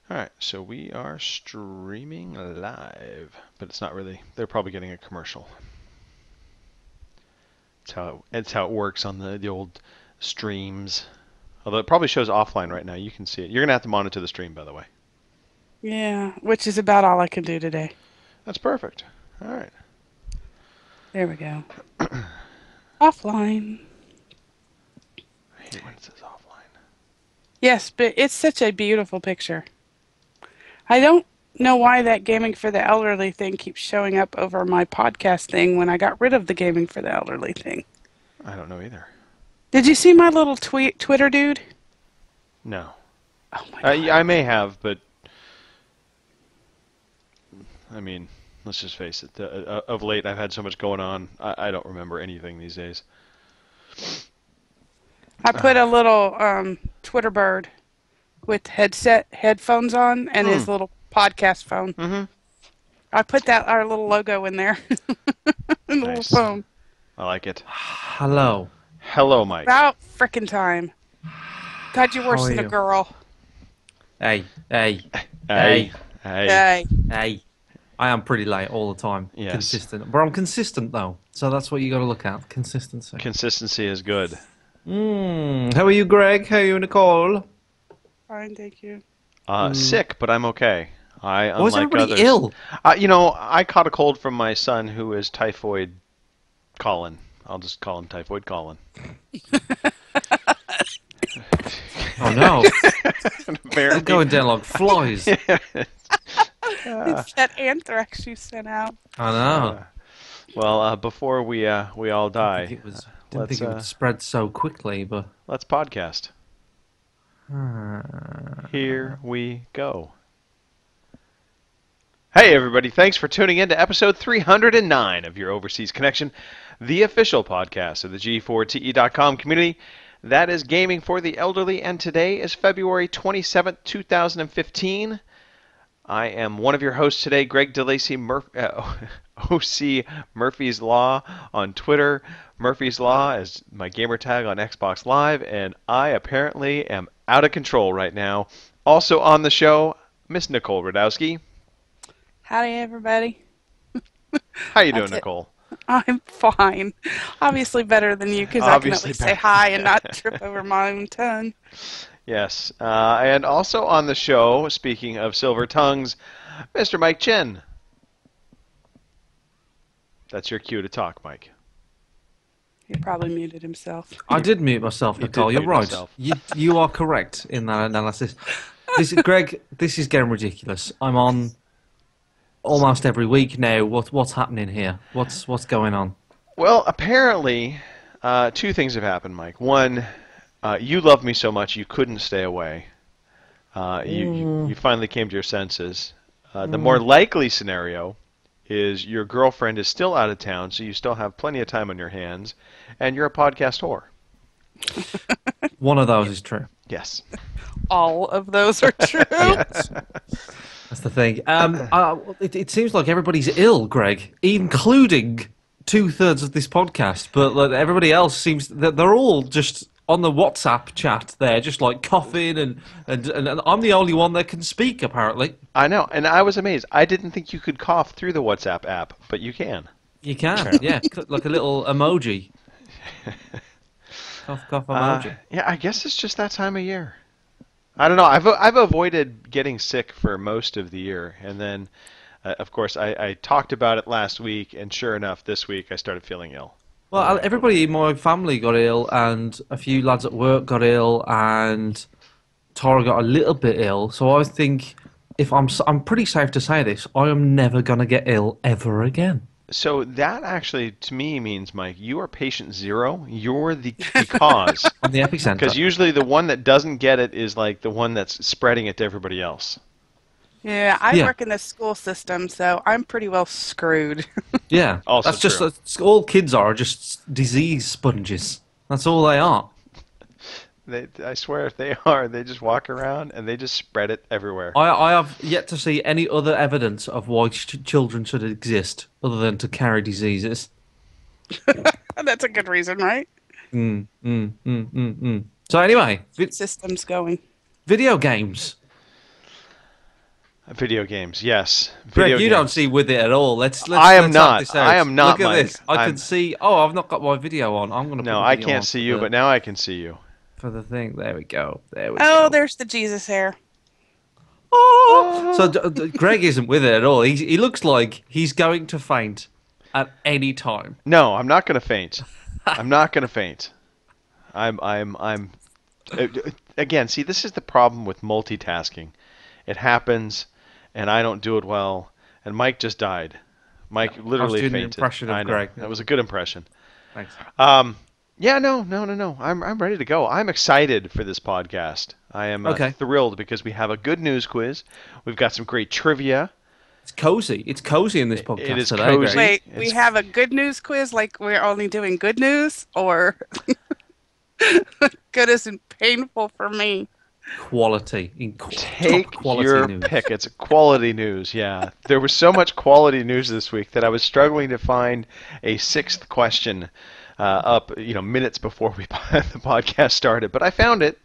All right, so we are streaming live, but it's not really. They're probably getting a commercial. It's how it works on the old streams. Although it probably shows offline right now. You can see it. You're gonna have to monitor the stream, by the way. Yeah, which is about all I can do today. That's perfect. All right. There we go. Offline. I hate when it says offline. Yes, but it's such a beautiful picture. I don't know why that gaming for the elderly thing keeps showing up over my podcast thing when I got rid of the gaming for the elderly thing. I don't know either. Did you see my little Twitter dude? No. Oh my I god. may have, but I mean, let's just face it. Of late, I've had so much going on. I don't remember anything these days. I put a little Twitter bird with headphones on and Hmm. his little podcast phone. Mm-hmm. I put that our little logo in there. In the little Nice. phone. I like it. Hello. Hello, Mike. About frickin' time. God, you're How worse are than a you? girl. Hey, hey, Hey. hey, Hey. Hey. hey. I am pretty late all the time. Yes. Consistent. But I'm consistent though. So that's what you got to look at. Consistency. Consistency is good. How are you, Greg? How are you, Nicole? Fine, thank you. Sick, but I'm okay. Why is Unlike everybody others. ill? I caught a cold from my son who is typhoid Colin. I'll just call him typhoid Colin. Oh no. They're Apparently. going down like flies. It's that anthrax you sent out. I know. Well, before we all Didn't think die, it was. Didn't let's think it would spread so quickly, but. let's podcast. Uh, Here we go. Hey everybody, thanks for tuning in to episode 309 of your Overseas Connection, the official podcast of the G4TE.com community. That is Gaming for the Elderly, and today is February 27th, 2015. I am one of your hosts today, Greg DeLacy, OC Murphy's Law on Twitter. Murphy's Law is my gamer tag on Xbox Live, and I apparently am out of control right now. Also on the show, Miss Nicole Radowski. Howdy, everybody. How you doing, That's it. Nicole? I'm fine. Obviously better than you because I can at Obviously least say better. hi and not trip over my own tongue. Yes. And also on the show, speaking of silver tongues, Mr. Mike Chen. That's your cue to talk, Mike. He probably muted himself. I did mute myself, You Nicole. did You're mute right. yourself. You are correct in that analysis. Greg. This is getting ridiculous. I'm on almost every week now. What's happening here? What's going on? Well, apparently, two things have happened, Mike. One, you love me so much you couldn't stay away. You finally came to your senses. The more likely scenario is your girlfriend is still out of town, so you still have plenty of time on your hands, and you're a podcast whore. One of those is true. Yes. All of those are true. Yes, that's the thing. It seems like everybody's ill, Greg, including 2/3 of this podcast. But like, everybody else seems that they're all just on the WhatsApp chat there, just like coughing, and I'm the only one that can speak apparently. I know, and I was amazed. I didn't think you could cough through the WhatsApp app, but you can. You can, yeah, like a little emoji. Cough, cough emoji. Yeah, I guess it's just that time of year. I don't know. I've avoided getting sick for most of the year, and then, of course, I talked about it last week, and sure enough, this week I started feeling ill. Well, everybody in my family got ill, and a few lads at work got ill, and Tara got a little bit ill. So I think if I'm pretty safe to say this, I am never gonna get ill ever again. So that actually, to me, means, Mike, you are patient zero. You're the cause. I'm the Because epicenter. usually the one that doesn't get it is like the one that's spreading it to everybody else. Yeah, I Yeah. work in the school system, so I'm pretty well screwed. Yeah, Also that's just true. all kids are just disease sponges. That's all they are. I swear, if they are, they just walk around and they just spread it everywhere. I have yet to see any other evidence of why children should exist other than to carry diseases. That's a good reason, right? So anyway, System's going. video games. Video games, yes. Greg, Video you don't games. see with it at all. Let's I am let's not. have this out. I am not, Look at Mike. this. I I'm- can see. Oh, I've not got my video on. I'm going to put No, the I video on can't see for you, the, but now I can see you. for the thing. There we go. There we Oh, go. there's the Jesus hair. Oh! So Greg isn't with it at all. He looks like he's going to faint at any time. No, I'm not going to faint. I'm not going to faint. Again, see, this is the problem with multitasking. It happens, and I don't do it well. And Mike just died. Mike literally doing an fainted. impression of I know. Greg. That was a good impression. Thanks. Yeah, no. I'm ready to go. I'm excited for this podcast. I am Okay. thrilled because we have a good news quiz. We've got some great trivia. It's cozy. It's cozy in this podcast it is today, cozy. Greg. Wait, we It's- have a good news quiz, like we're only doing good news, or good isn't painful for me. Quality. Take top quality your news. pick. It's quality news. Yeah, there was so much quality news this week that I was struggling to find a sixth question up, minutes before the podcast started. But I found it.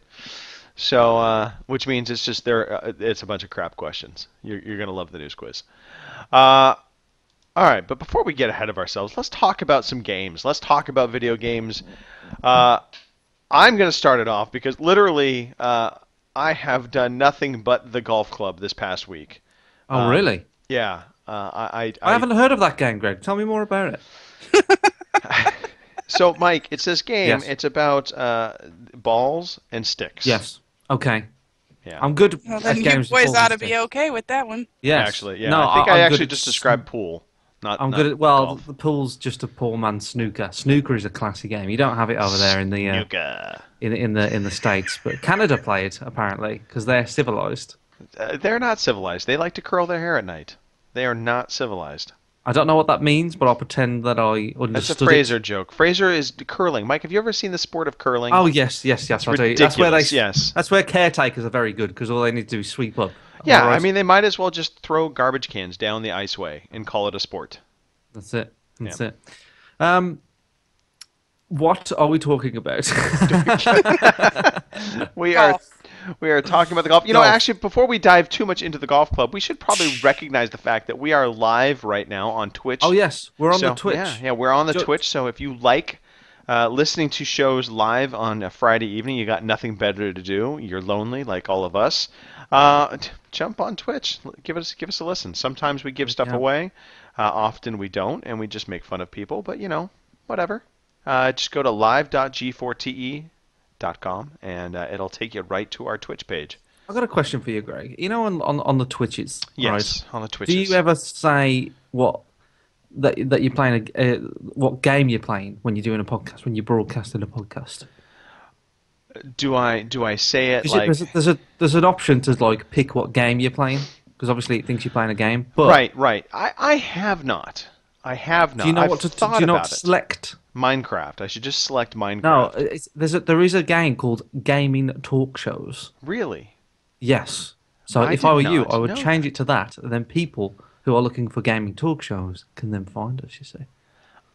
So, which means it's just there. It's a bunch of crap questions. You're gonna love the news quiz. All right, but before we get ahead of ourselves, let's talk about some games. Let's talk about video games. I'm going to start it off because literally I have done nothing but the golf club this past week. Oh, really? Yeah, I I haven't heard of that game, Greg. Tell me more about it. So, Mike, it's this game. Yes. It's about balls and sticks. Yes. Okay. Yeah. I'm good Well, at then you games. boys with ought to balls be and okay with that one. sticks. Yes. Actually, yeah. No, I think I'm I good actually at just described pool. I'm not good at, well, golf. the pool's just a poor man's snooker. Snooker is a classy game. You don't have it over there in the Snooker. in the States, but Canada play it apparently because they're civilized. They're not civilized. They like to curl their hair at night. They are not civilized. I don't know what that means, but I'll pretend that I understood That's a it. Fraser joke. Fraser is curling. Mike, have you ever seen the sport of curling? Oh yes, I do. That's where ridiculous, yes. That's where caretakers are very good because all they need to do is sweep up. Yeah, Otherwise- I mean, they might as well just throw garbage cans down the iceway and call it a sport. that's it. That's Yeah. it. What are we talking about? We Golf. are talking about the golf. You know, Golf. actually, before we dive too much into the golf club, we should probably recognize the fact that we are live right now on Twitch. Oh yes, we're on So, the Twitch. Yeah, we're on the Jo- Twitch. So if you like listening to shows live on a Friday evening, you got nothing better to do. You're lonely, like all of us. Jump on Twitch. Give us a listen. Sometimes we give stuff Yeah. away. Often we don't, and we just make fun of people. But whatever. Just go to live.g4te.com, and it'll take you right to our Twitch page. I've got a question for you, Greg. You know, on the Twitches, Yes, right? on the Twitch. Do you ever say that you're playing what game you're playing when you're doing a podcast, when you're broadcasting a podcast? Do I say it Is like there's an option to like pick what game you're playing because obviously it thinks you're playing a game. But right? I have not. I have not. do you know I've what to thought do you know what about to it. select? Minecraft. I should just select Minecraft. No, there is a game called Gaming Talk Shows. Really? Yes. So I if I were did you, not I would know change it to that, and then people who are looking for gaming talk shows can then find us. You see.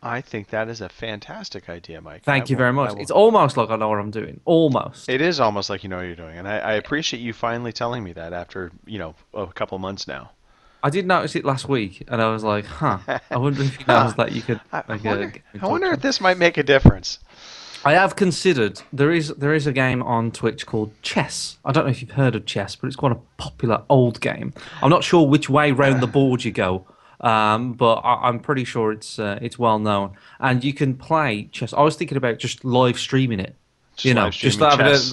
I think that is a fantastic idea, Mike. Thank I you will- very I much. will- It's almost like I know what I'm doing. Almost. It is almost like you know what you're doing, and I appreciate you finally telling me that after a couple of months now. I did notice it last week, and I was like, "Huh." I wonder if he knows that you could. I Like, wonder, gaming I talk wonder show. if this might make a difference. I have considered there is a game on Twitch called Chess. I don't know if you've heard of Chess, but it's quite a popular old game. I'm not sure which way round the board you go, but I'm pretty sure it's well known. And you can play chess. I was thinking about just live streaming it. Just live just streaming having chess.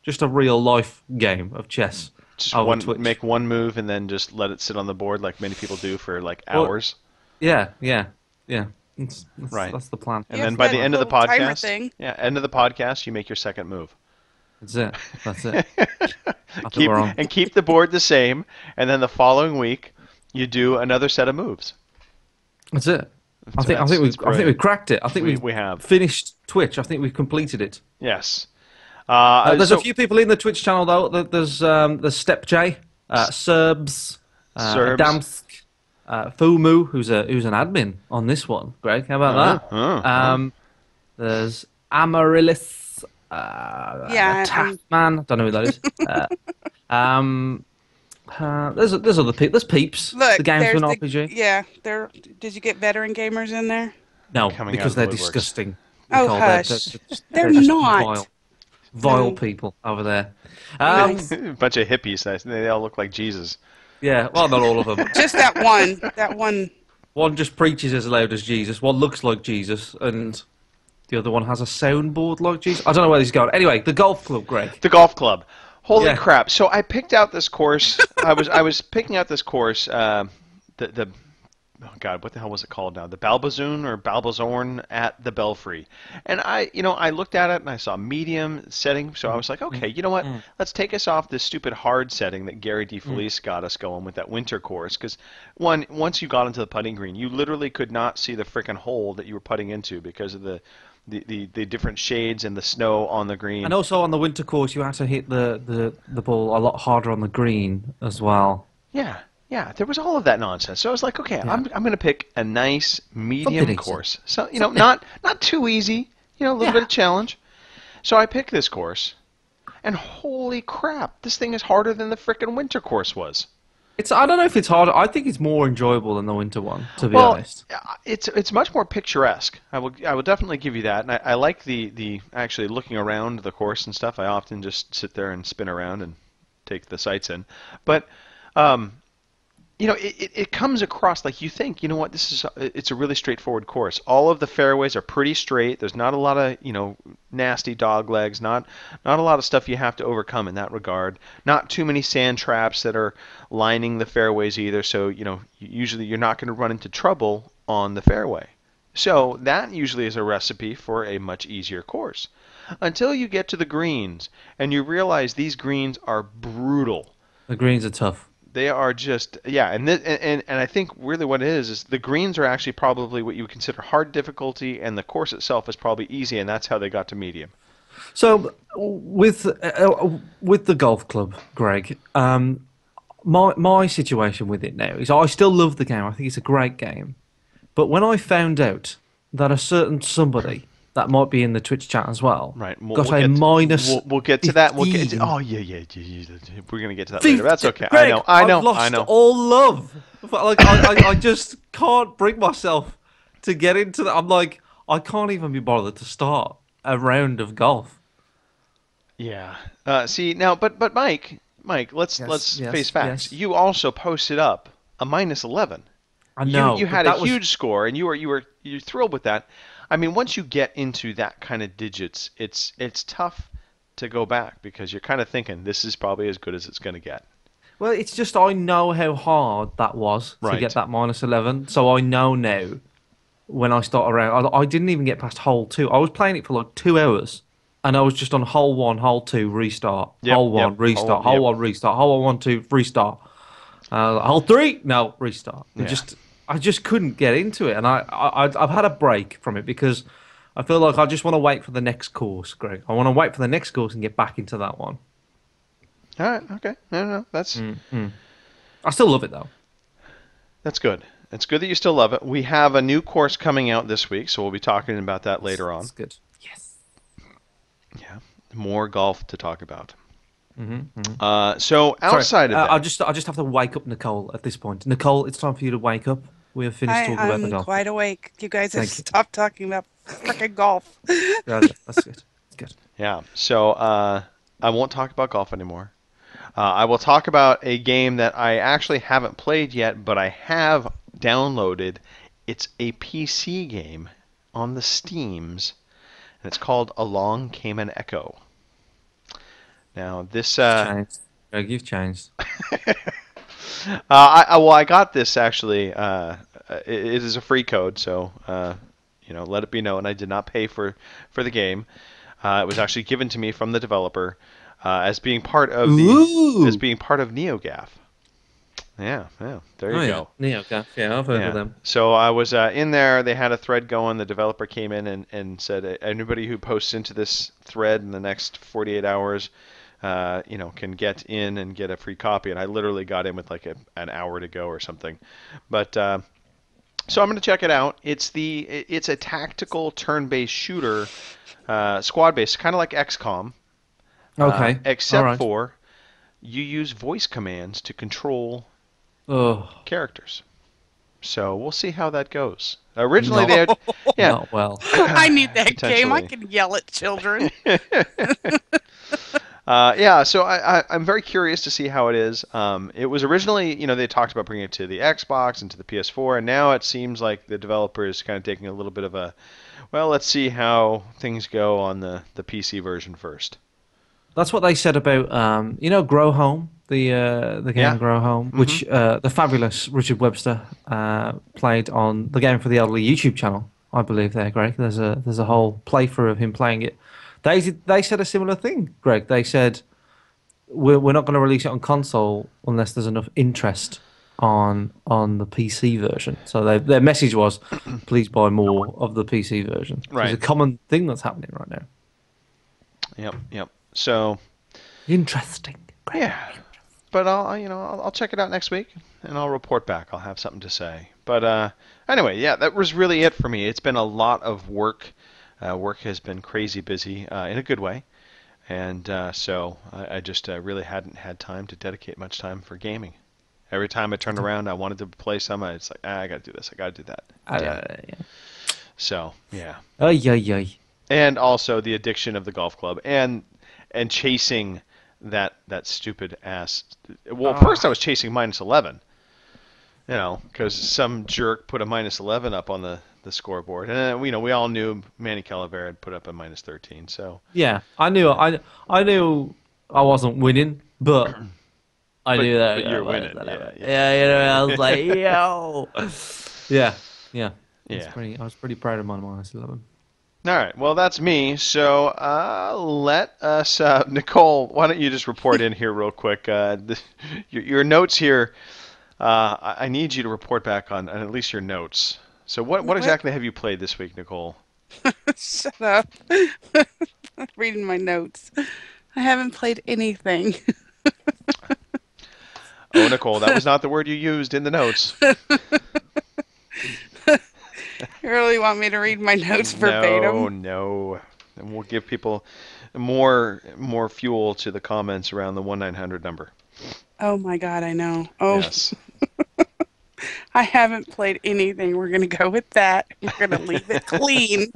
just a real life game of chess. Just over Twitch. make one move and then just let it sit on the board like many people do for like Well, hours. Yeah. Right. That's the plan. And Yeah, then it's by that the end of the little timer podcast, thing. end of the podcast, you make your second move. That's it. I think we're on. Keep the board the same, and then the following week you do another set of moves. That's it. I think It's we've brilliant. cracked it. I think We have. finished Twitch. I think we've completed it. Yes. There's So- a few people in the Twitch channel though. There's Step J, Serbs, Serbs. Damsk, Fumu, who's an admin on this one. Greg, how about that? There's Amaryllis, Yeah, Taftman. Don't know who that is. There's other people. There's Peeps. Look, The game's there's an the RPG. yeah. There. Did you get veteran gamers in there? No, Coming out of because the they're woodworks. disgusting. Oh, Nicole. hush. They're they're just not. vile No. people over there. Nice. A bunch of hippies. They all look like Jesus. Yeah, well, not all of them. Just that one. That one. One just preaches as loud as Jesus. One looks like Jesus, and the other one has a soundboard like Jesus. I don't know where this is going. Anyway, the golf club, Greg. The golf club. Holy Yeah. crap! So I picked out this course. I was picking out this course. The oh god, what the hell was it called now? The Balbazoon or Balbazorn at the Belfry. And I looked at it and I saw medium setting. So I was like, okay, you know what? Let's take us off this stupid hard setting that Gary DeFelice got us going with that winter course. Because once you got into the putting green, you literally could not see the frickin' hole that you were putting into because of the different shades and the snow on the green. And also on the winter course, you had to hit the ball a lot harder on the green as well. Yeah, there was all of that nonsense. So I was like, okay, I'm going to pick a nice medium Something course. So not too easy. A little bit of challenge. So I picked this course, and holy crap, this thing is harder than the frickin' winter course was. I don't know if it's harder. I think it's more enjoyable than the winter one, to be honest. It's much more picturesque. I will definitely give you that. And I like the actually looking around the course and stuff. I often just sit there and spin around and take the sights in. But it comes across like you think, you know what, it's a really straightforward course. All of the fairways are pretty straight. There's not a lot of, nasty dog legs, not a lot of stuff you have to overcome in that regard. Not too many sand traps that are lining the fairways either, so, usually you're not going to run into trouble on the fairway. So that usually is a recipe for a much easier course. Until you get to the greens and you realize these greens are brutal. The greens are tough. They are just and I think really what it is the greens are actually probably what you would consider hard difficulty, and the course itself is probably easy, and that's how they got to medium. So with the golf club, Greg, my situation with it now is I still love the game. I think it's a great game, but when I found out that a certain somebody that might be in the Twitch chat as well, right? Got a minus. We'll get to that. We'll get to, yeah. We're gonna get to that later. That's okay. Greg, I know. I've lost all love. Like I just can't bring myself to get into that. I'm like, I can't even be bothered to start a round of golf. Yeah. See now, but Mike, let's face facts. Yes. You also posted up a minus 11. I know. You had a huge score, and you're thrilled with that. I mean, once you get into that kind of digits, it's tough to go back because you're kind of thinking this is probably as good as it's going to get. Well, it's just I know how hard that was to get that minus 11, so I know now when I start around. I didn't even get past hole 2. I was playing it for like 2 hours, and I was just on hole 1, hole 2, restart, hole 1, restart, hole 1, restart, hole 1, 2, restart, hole 3, no, restart. I just couldn't get into it, and I've had a break from it because I feel like I just want to wait for the next course, Greg. I want to wait for the next course and get back into that one. All right, okay. No, that's... I still love it, though. That's good. It's good that you still love it. We have a new course coming out this week, so we'll be talking about that later on. That's good. Yes. Yeah, more golf to talk about. So outside of that... I just have to wake up Nicole at this point. Nicole, it's time for you to wake up. We have finished talking about the golf. I'm quite awake. You guys have stopped talking about freaking golf. Yeah, that's good. That's good. Yeah, so I won't talk about golf anymore. I will talk about a game that I actually haven't played yet, but I have downloaded. It's a PC game on the Steams, and it's called Along Came an Echo. Now, this... changed. Greg, you've changed. I got this, actually. It is a free code, so let it be known. I did not pay for the game. It was actually given to me from the developer as being part of NeoGAF. Yeah, there you go. NeoGAF, yeah, I've heard of them. So I was in there. They had a thread going. The developer came in and said, anybody who posts into this thread in the next 48 hours, can get in and get a free copy. And I literally got in with like an hour to go or something. But so I'm going to check it out. It's a tactical turn-based shooter, squad-based, kind of like XCOM. Okay. Except for you use voice commands to control Oh, characters. So we'll see how that goes. Originally, they had, yeah, not well. I need that game. I Potentially. can yell at children. yeah, so I'm very curious to see how it is. It was originally, they talked about bringing it to the Xbox and to the PS4, and now it seems like the developer is kind of taking a little bit of a, well, let's see how things go on the PC version first. That's what they said about Grow Home, the game Yeah. Grow Home, which the fabulous Richard Webster played on the Game for the Elderly YouTube channel. I believe there, Greg. There's a whole playthrough of him playing it. They said a similar thing, Greg. They said we're not going to release it on console unless there's enough interest on the PC version. So their message was, please buy more of the PC version. Right. It's a common thing that's happening right now. Yep. So Interesting. Greg. yeah, but I'll check it out next week and I'll report back. I'll have something to say. But anyway, yeah, that was really it for me. It's been a lot of work. Work has been crazy busy in a good way, and so I just really hadn't had time to dedicate much time for gaming. Every time I turned around, I wanted to play some. It's like, I got to do this. I got to do that. Yeah. So yeah, Ay. and also the addiction of the golf club and chasing that stupid ass. Well, first I was chasing -11. Because some jerk put a -11 up on the scoreboard, and then, we all knew Manny Calavera had put up a -13. So Yeah, I knew I wasn't winning, but I knew that. but you're winning. Yeah, I was like, yo. Yeah. Yeah. I was pretty proud of my -11. All right. Well, that's me. So let us, Nicole. Why don't you just report in here real quick? Your notes here. I need you to report back on at least your notes. So what exactly have you played this week, Nicole? Shut up. I'm reading my notes. I haven't played anything. Oh, Nicole, that was not the word you used in the notes. You really want me to read my notes verbatim? No. And we'll give people more fuel to the comments around the 1-900 number. Oh my God, I know. Oh, Yes. I haven't played anything. We're going to go with that. We're going to leave it clean,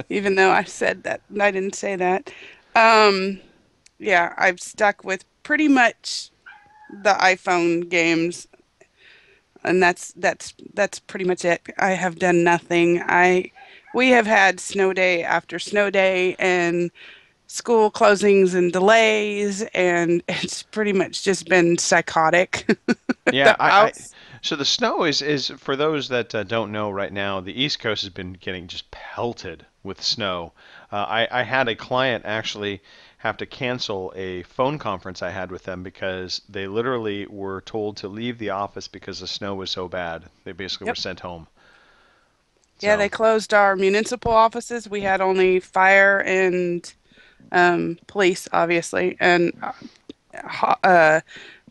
even though I said that. I didn't say that. Yeah, I've stuck with pretty much the iPhone games, and that's pretty much it. I have done nothing. We have had snow day after snow day and school closings and delays, and it's pretty much just been psychotic. Yeah, so the snow is for those that don't know right now, the East Coast has been getting just pelted with snow. I had a client actually have to cancel a phone conference I had with them because they literally were told to leave the office because the snow was so bad. They basically were sent home. Yeah, So- they closed our municipal offices. We had only fire and police, obviously, and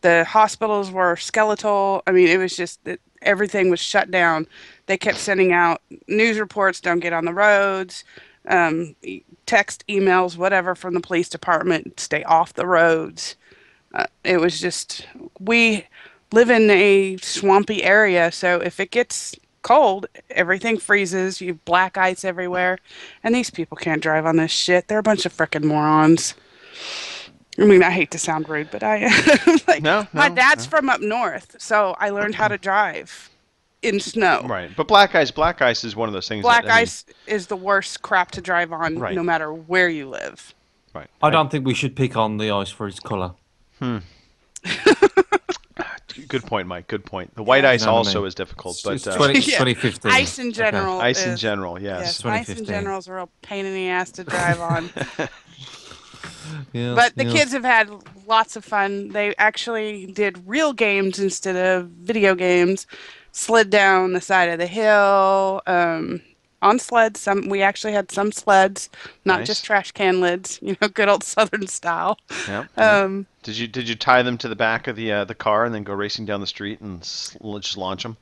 the hospitals were skeletal. I mean, it was just that everything was shut down. They kept sending out news reports, don't get on the roads, text, emails, whatever from the police department, stay off the roads. It was just, we live in a swampy area, so if it gets cold, everything freezes, you have black ice everywhere, and these people can't drive on this shit. They're a bunch of frickin' morons. I mean, I hate to sound rude, but I like my dad's from up north, so I learned how to drive in snow. Right, but black ice is one of those things. Black ice is the worst crap to drive on, Right. no matter where you live. Right. I don't think we should pick on the ice for its colour. Good point, Mike. Good point. The white ice You know what I also mean? is difficult, It's but 2015. Ice in general. ice in is- general, yes. Yes, ice in 2015. general is a real pain in the ass to drive on. Yeah, But the yeah. kids have had lots of fun. They actually did real games instead of video games. Slid down the side of the hill on sleds. We actually had some sleds, not Nice. just trash can lids. Good old Southern style. Yeah. Did you tie them to the back of the car and then go racing down the street and just launch them?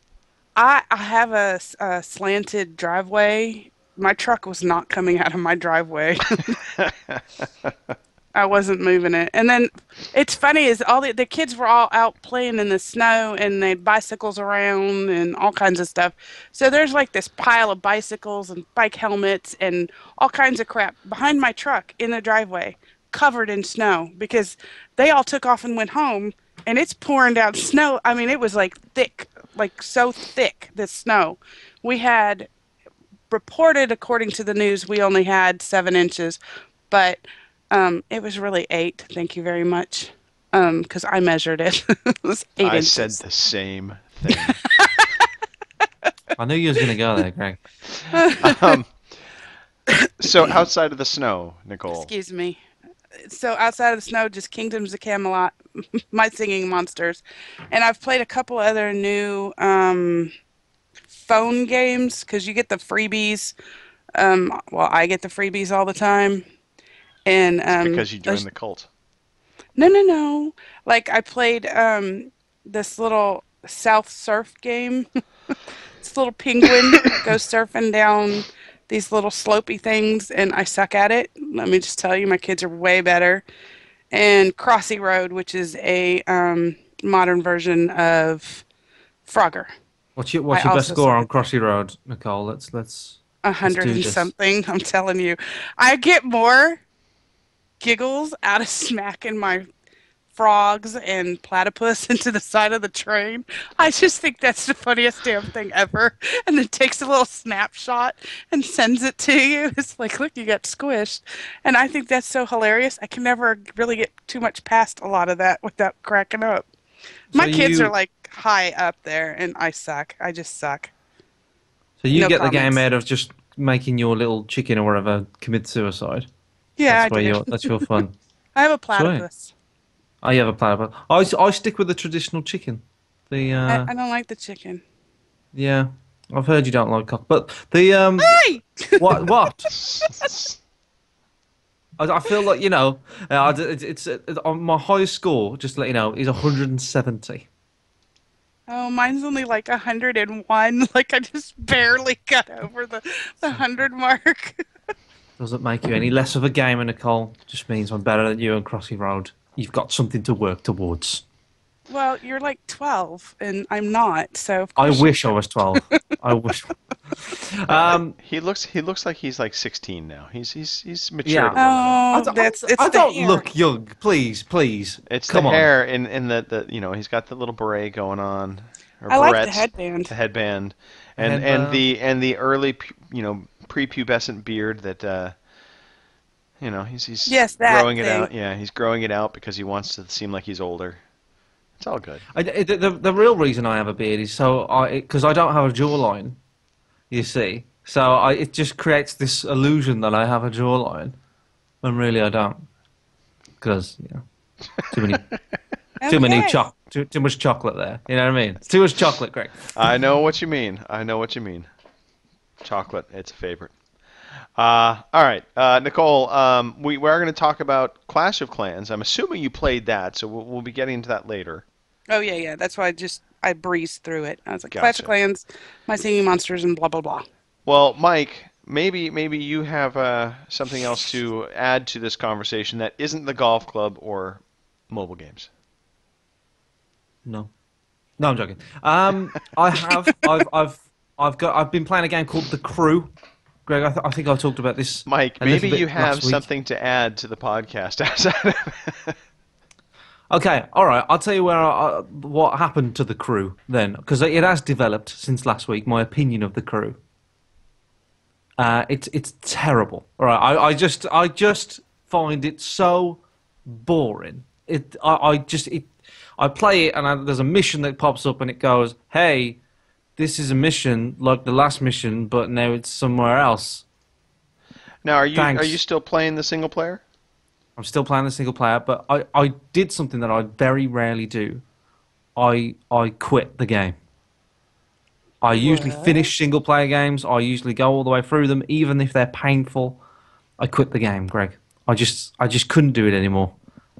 I have a slanted driveway. My truck was not coming out of my driveway. I wasn't moving it. And then it's funny is all the kids were all out playing in the snow and they had bicycles around and all kinds of stuff. So there's like this pile of bicycles and bike helmets and all kinds of crap behind my truck in the driveway, covered in snow because they all took off and went home and it's pouring down snow. I mean, it was like thick, like so thick, the snow. We had reported, according to the news, we only had 7 inches, but it was really 8. Thank you very much. Because I measured it. It was 8 I said inches. the same thing. I knew you was going to go there, Greg. um, so outside of the snow, Nicole. Excuse me. So outside of the snow, just Kingdoms of Camelot, My Singing Monsters, and I've played a couple other new phone games because you get the freebies. Well, I get the freebies all the time, and Because you joined the cult. no. Like I played this little South Surf game. This little penguin goes surfing down these little slopey things, and I suck at it. Let me just tell you, my kids are way better. And Crossy Road, which is a modern version of Frogger. What's your I best also score on suck Crossy Road, Nicole? Let's 100 do and this. something. I'm telling you, I get more giggles out of smacking my frogs and platypus into the side of the train. I just think that's the funniest damn thing ever. And then takes a little snapshot and sends it to you. It's like, look, you got squished. And I think that's so hilarious. I can never really get too much past a lot of that without cracking up. So My kids you are like high up there, and I suck. I just suck. so you No get the game comments. out of just making your little chicken or whatever commit suicide. Yeah, That's I where do. that's your fun. I have a Sweet. platypus. Oh, you have a platypus. I stick with the traditional chicken. The I don't like the chicken. yeah, I've heard you don't like cock, but the Hey! what? I feel like it's on my highest score. Just to let you know, is 170. Oh, mine's only like 101. Like I just barely got over the 100 mark. Doesn't make you any less of a gamer, Nicole. Just means I'm better than you on Crossy Road. You've got something to work towards. Well, you're like 12, and I'm not. So of I course wish I was 12. I wish. He looks like he's like 16 now. He's matured Yeah. a little bit. Oh, it's I the don't hair. look young. Please. It's Come the on. hair and the he's got the little beret going on. Or I like the barrettes, headband. The headband, and Headband. the early prepubescent beard that he's Yes, that growing it thing. out. Yeah, he's growing it out because he wants to seem like he's older. It's all good. The real reason I have a beard is because I don't have a jawline. You see, so it just creates this illusion that I have a jawline, when really I don't. Because too many Okay. too much chocolate there. You know what I mean? It's too much chocolate, Greg. I know what you mean. Chocolate, it's a favorite. All right, Nicole. We are going to talk about Clash of Clans. I'm assuming you played that, so we'll be getting into that later. Oh yeah. That's why I breezed through it. I was like Clash of Gotcha. Clans, My Singing Monsters, and blah blah blah. Well, Mike, maybe you have something else to add to this conversation that isn't the golf club or mobile games. No, I'm joking. I've been playing a game called The Crew. Greg, I think I talked about this Mike, a little maybe bit you have last week. something to add to the podcast outside of Okay, all right. I'll tell you what happened to The Crew then, because it has developed since last week. My opinion of The Crew. It's terrible. All right, I just find it so boring. I play it and there's a mission that pops up and it goes, "Hey, this is a mission like the last mission, but now it's somewhere else." Now, are you Thanks. still playing the single player? I'm still playing the single player, but I did something that I very rarely do. I quit the game. I usually What? finish single player games. I usually go all the way through them, even if they're painful. I quit the game, Greg. I just couldn't do it anymore.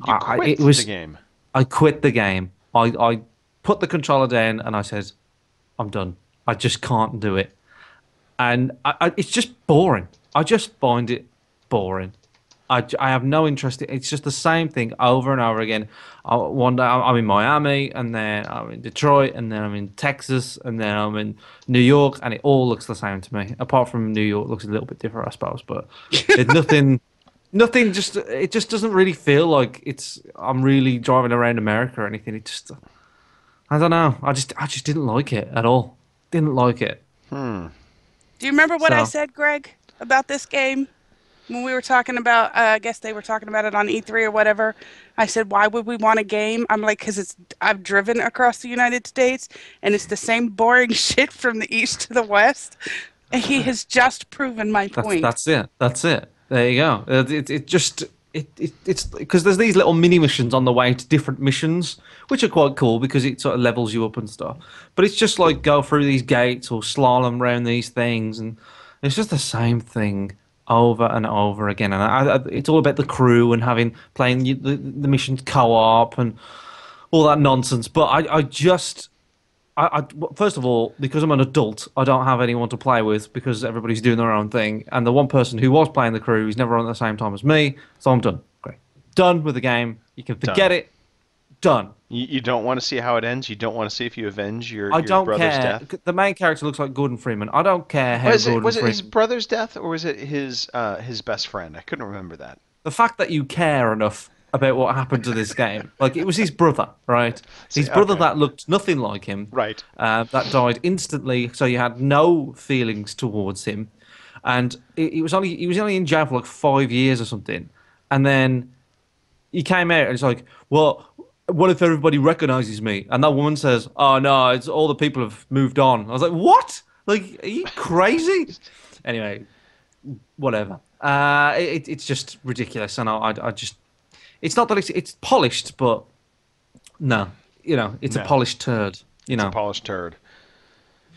You quit the game. I quit the game. I put the controller down and I said, I'm done. I just can't do it. And it's just boring. I just find it boring. I have no interest. It's just the same thing over and over again. One day I'm in Miami, and then I'm in Detroit, and then I'm in Texas, and then I'm in New York, and it all looks the same to me. Apart from New York, looks a little bit different, I suppose. But it's nothing. Nothing. Just it just doesn't really feel like I'm really driving around America or anything. It just I don't know. I just didn't like it at all. Didn't like it. Do you remember what I So- said, Greg, about this game? When we were talking about, I guess they were talking about it on E3 or whatever. I said, why would we want a game? I'm like, because I've driven across the United States, and it's the same boring shit from the east to the west. And he has just proven my point. That's it. That's it. There you go. It's because there's these little mini missions on the way to different missions, which are quite cool because it sort of levels you up and stuff. But it's just like go through these gates or slalom around these things, and it's just the same thing over and over again. And it's all about the crew and playing the missions co-op and all that nonsense. But first of all, because I'm an adult, I don't have anyone to play with because everybody's doing their own thing. And the one person who was playing the crew is never on at the same time as me, so I'm done. Great. Done with the game. You can forget it. Done. You don't want to see how it ends? You don't want to see if you avenge your I don't brother's care. death? The main character looks like Gordon Freeman. I don't care how Was Gordon it Freeman... his brother's death, or was it his best friend? I couldn't remember that. The fact that you care enough about what happened to this game. Like, it was his brother, right? His brother okay. that looked nothing like him. Right. That died instantly, so you had no feelings towards him. And he was only in jail for like 5 years or something. And then he came out and it's like, well, what if everybody recognizes me? And that woman says, oh no, it's all the people have moved on. I was like, what? Like, are you crazy? Anyway, whatever. It's just ridiculous, and I just, it's not that it's polished, but no, it's a No. polished turd. It's a polished turd.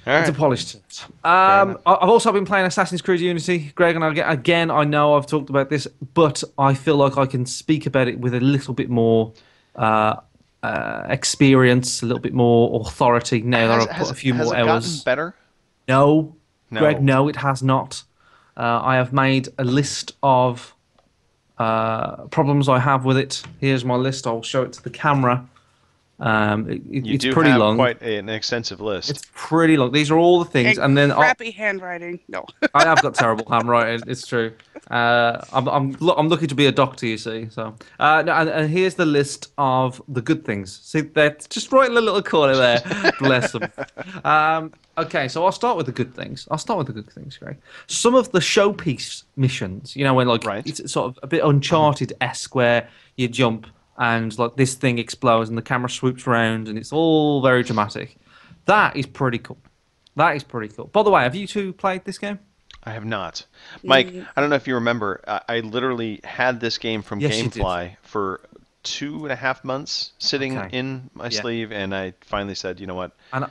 All It's a right. polished turd. enough. I've also been playing Assassin's Creed Unity, Greg, and again, I know I've talked about this, but I feel like I can speak about it with a little bit more experience, a little bit more authority now that I've put a few has more it hours. gotten better? No, No. Greg, no, it has not. I have made a list of problems I have with it. Here's my list. I'll show it to the camera. You It's do pretty have long. quite an extensive list. It's pretty long. These are all the things, and then crappy handwriting. No. I have got terrible handwriting. It's true. I'm looking to be a doctor, you see. So, no, and here's the list of the good things. See, they're just right in the little corner there. Bless them. Okay, so I'll start with the good things. Greg. Some of the showpiece missions, when like Right. it's sort of a bit Uncharted-esque, where you jump and like this thing explodes and the camera swoops around and it's all very dramatic. That is pretty cool. By the way, have you two played this game? I have not. Mike, I don't know if you remember, I literally had this game from Yes, you did. GameFly for 2.5 months sitting Okay. in my sleeve, and I finally said, you know what, And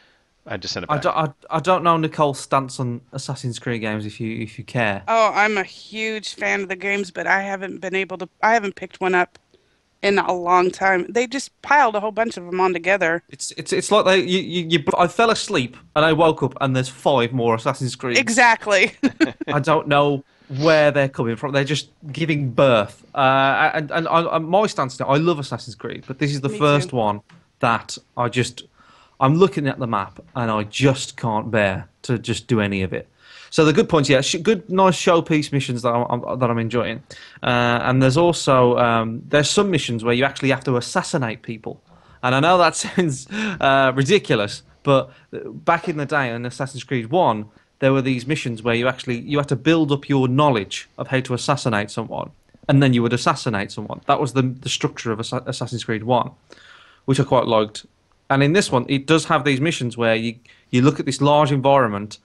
I just sent it I back. don't know Nicole's stance on Assassin's Creed games if you care. Oh, I'm a huge fan of the games, but I haven't picked one up in a long time. They just piled a whole bunch of them on together. It's like I fell asleep and I woke up and there's 5 more Assassin's Creed. Exactly. I don't know where they're coming from. They're just giving birth. And my stance now, I love Assassin's Creed, but this is the Me first too. one that I'm looking at the map and I just can't bear to just do any of it. So the good points, yeah, good, nice showpiece missions that I'm enjoying, and there's also there's some missions where you actually have to assassinate people, and I know that sounds ridiculous, but back in the day in Assassin's Creed 1, there were these missions where you had to build up your knowledge of how to assassinate someone, and then you would assassinate someone. That was the structure of Assassin's Creed 1, which I quite liked. And in this one, it does have these missions where you look at this large environment.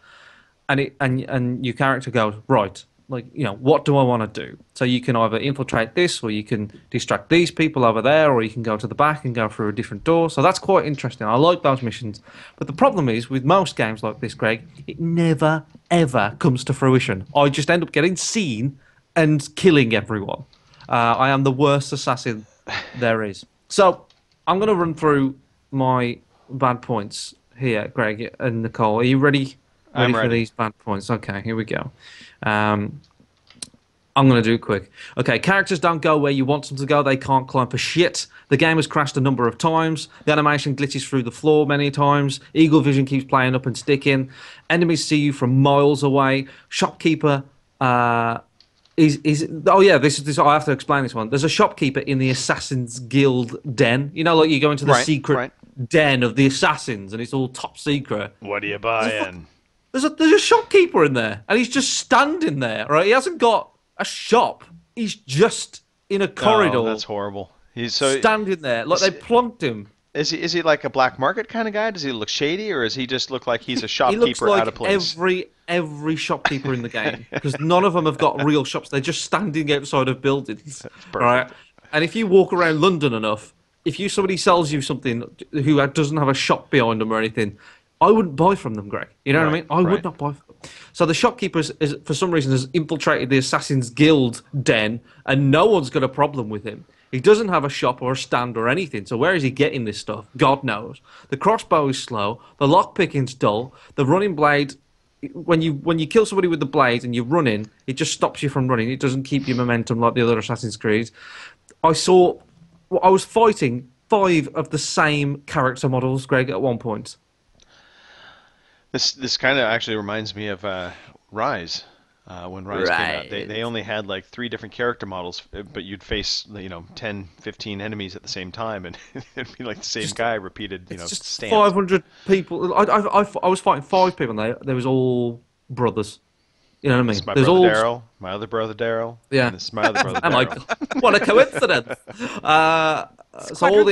And your character goes, right, like, what do I want to do? So you can either infiltrate this, or you can distract these people over there, or you can go to the back and go through a different door. So that's quite interesting. I like those missions. But the problem is, with most games like this, Greg, it never, ever comes to fruition. I just end up getting seen and killing everyone. I am the worst assassin there is. So I'm going to run through my bad points here, Greg and Nicole. Are you ready? I'm For ready. these bad points. Okay, here we go. I'm going to do it quick. Okay, characters don't go where you want them to go. They can't climb for shit. The game has crashed a number of times. The animation glitches through the floor many times. Eagle vision keeps playing up and sticking. Enemies see you from miles away. Shopkeeper is oh yeah, this I have to explain this one. There's a shopkeeper in the Assassin's Guild den. You know, like you go into the secret den of the assassins, and it's all top secret. What are you buying? There's a shopkeeper in there, and he's just standing there. Right, he hasn't got a shop. He's just in a corridor. Oh, that's horrible. He's so standing there, like they plonked him. Is he like a black market kind of guy? Does he look shady, or does he just look like he's a He shopkeeper looks like out of place? every shopkeeper in the game, because none of them have got real shops. They're just standing outside of buildings, right? And if you walk around London enough, if somebody sells you something who doesn't have a shop behind them or anything, I wouldn't buy from them, Greg. You know what I mean? I would not buy from them. So the shopkeeper, for some reason, has infiltrated the Assassin's Guild den, and no one's got a problem with him. He doesn't have a shop or a stand or anything, so where is he getting this stuff? God knows. The crossbow is slow, the lockpicking's dull, the running blade, when you kill somebody with the blade and you're running, it just stops you from running. It doesn't keep your momentum like the other Assassin's Creed. I was fighting 5 of the same character models, Greg, at one point. This kind of actually reminds me of Rise. When Rise came out, they only had like 3 different character models, but you'd face 10, 15 enemies at the same time, and it'd be like the same guy repeated. Just stamps. 500 people. I was fighting 5 people, and they was all brothers. You know what I mean? This is my brother Daryl, my other brother Daryl. Yeah, this is my other brother and Daryl. what a coincidence! So all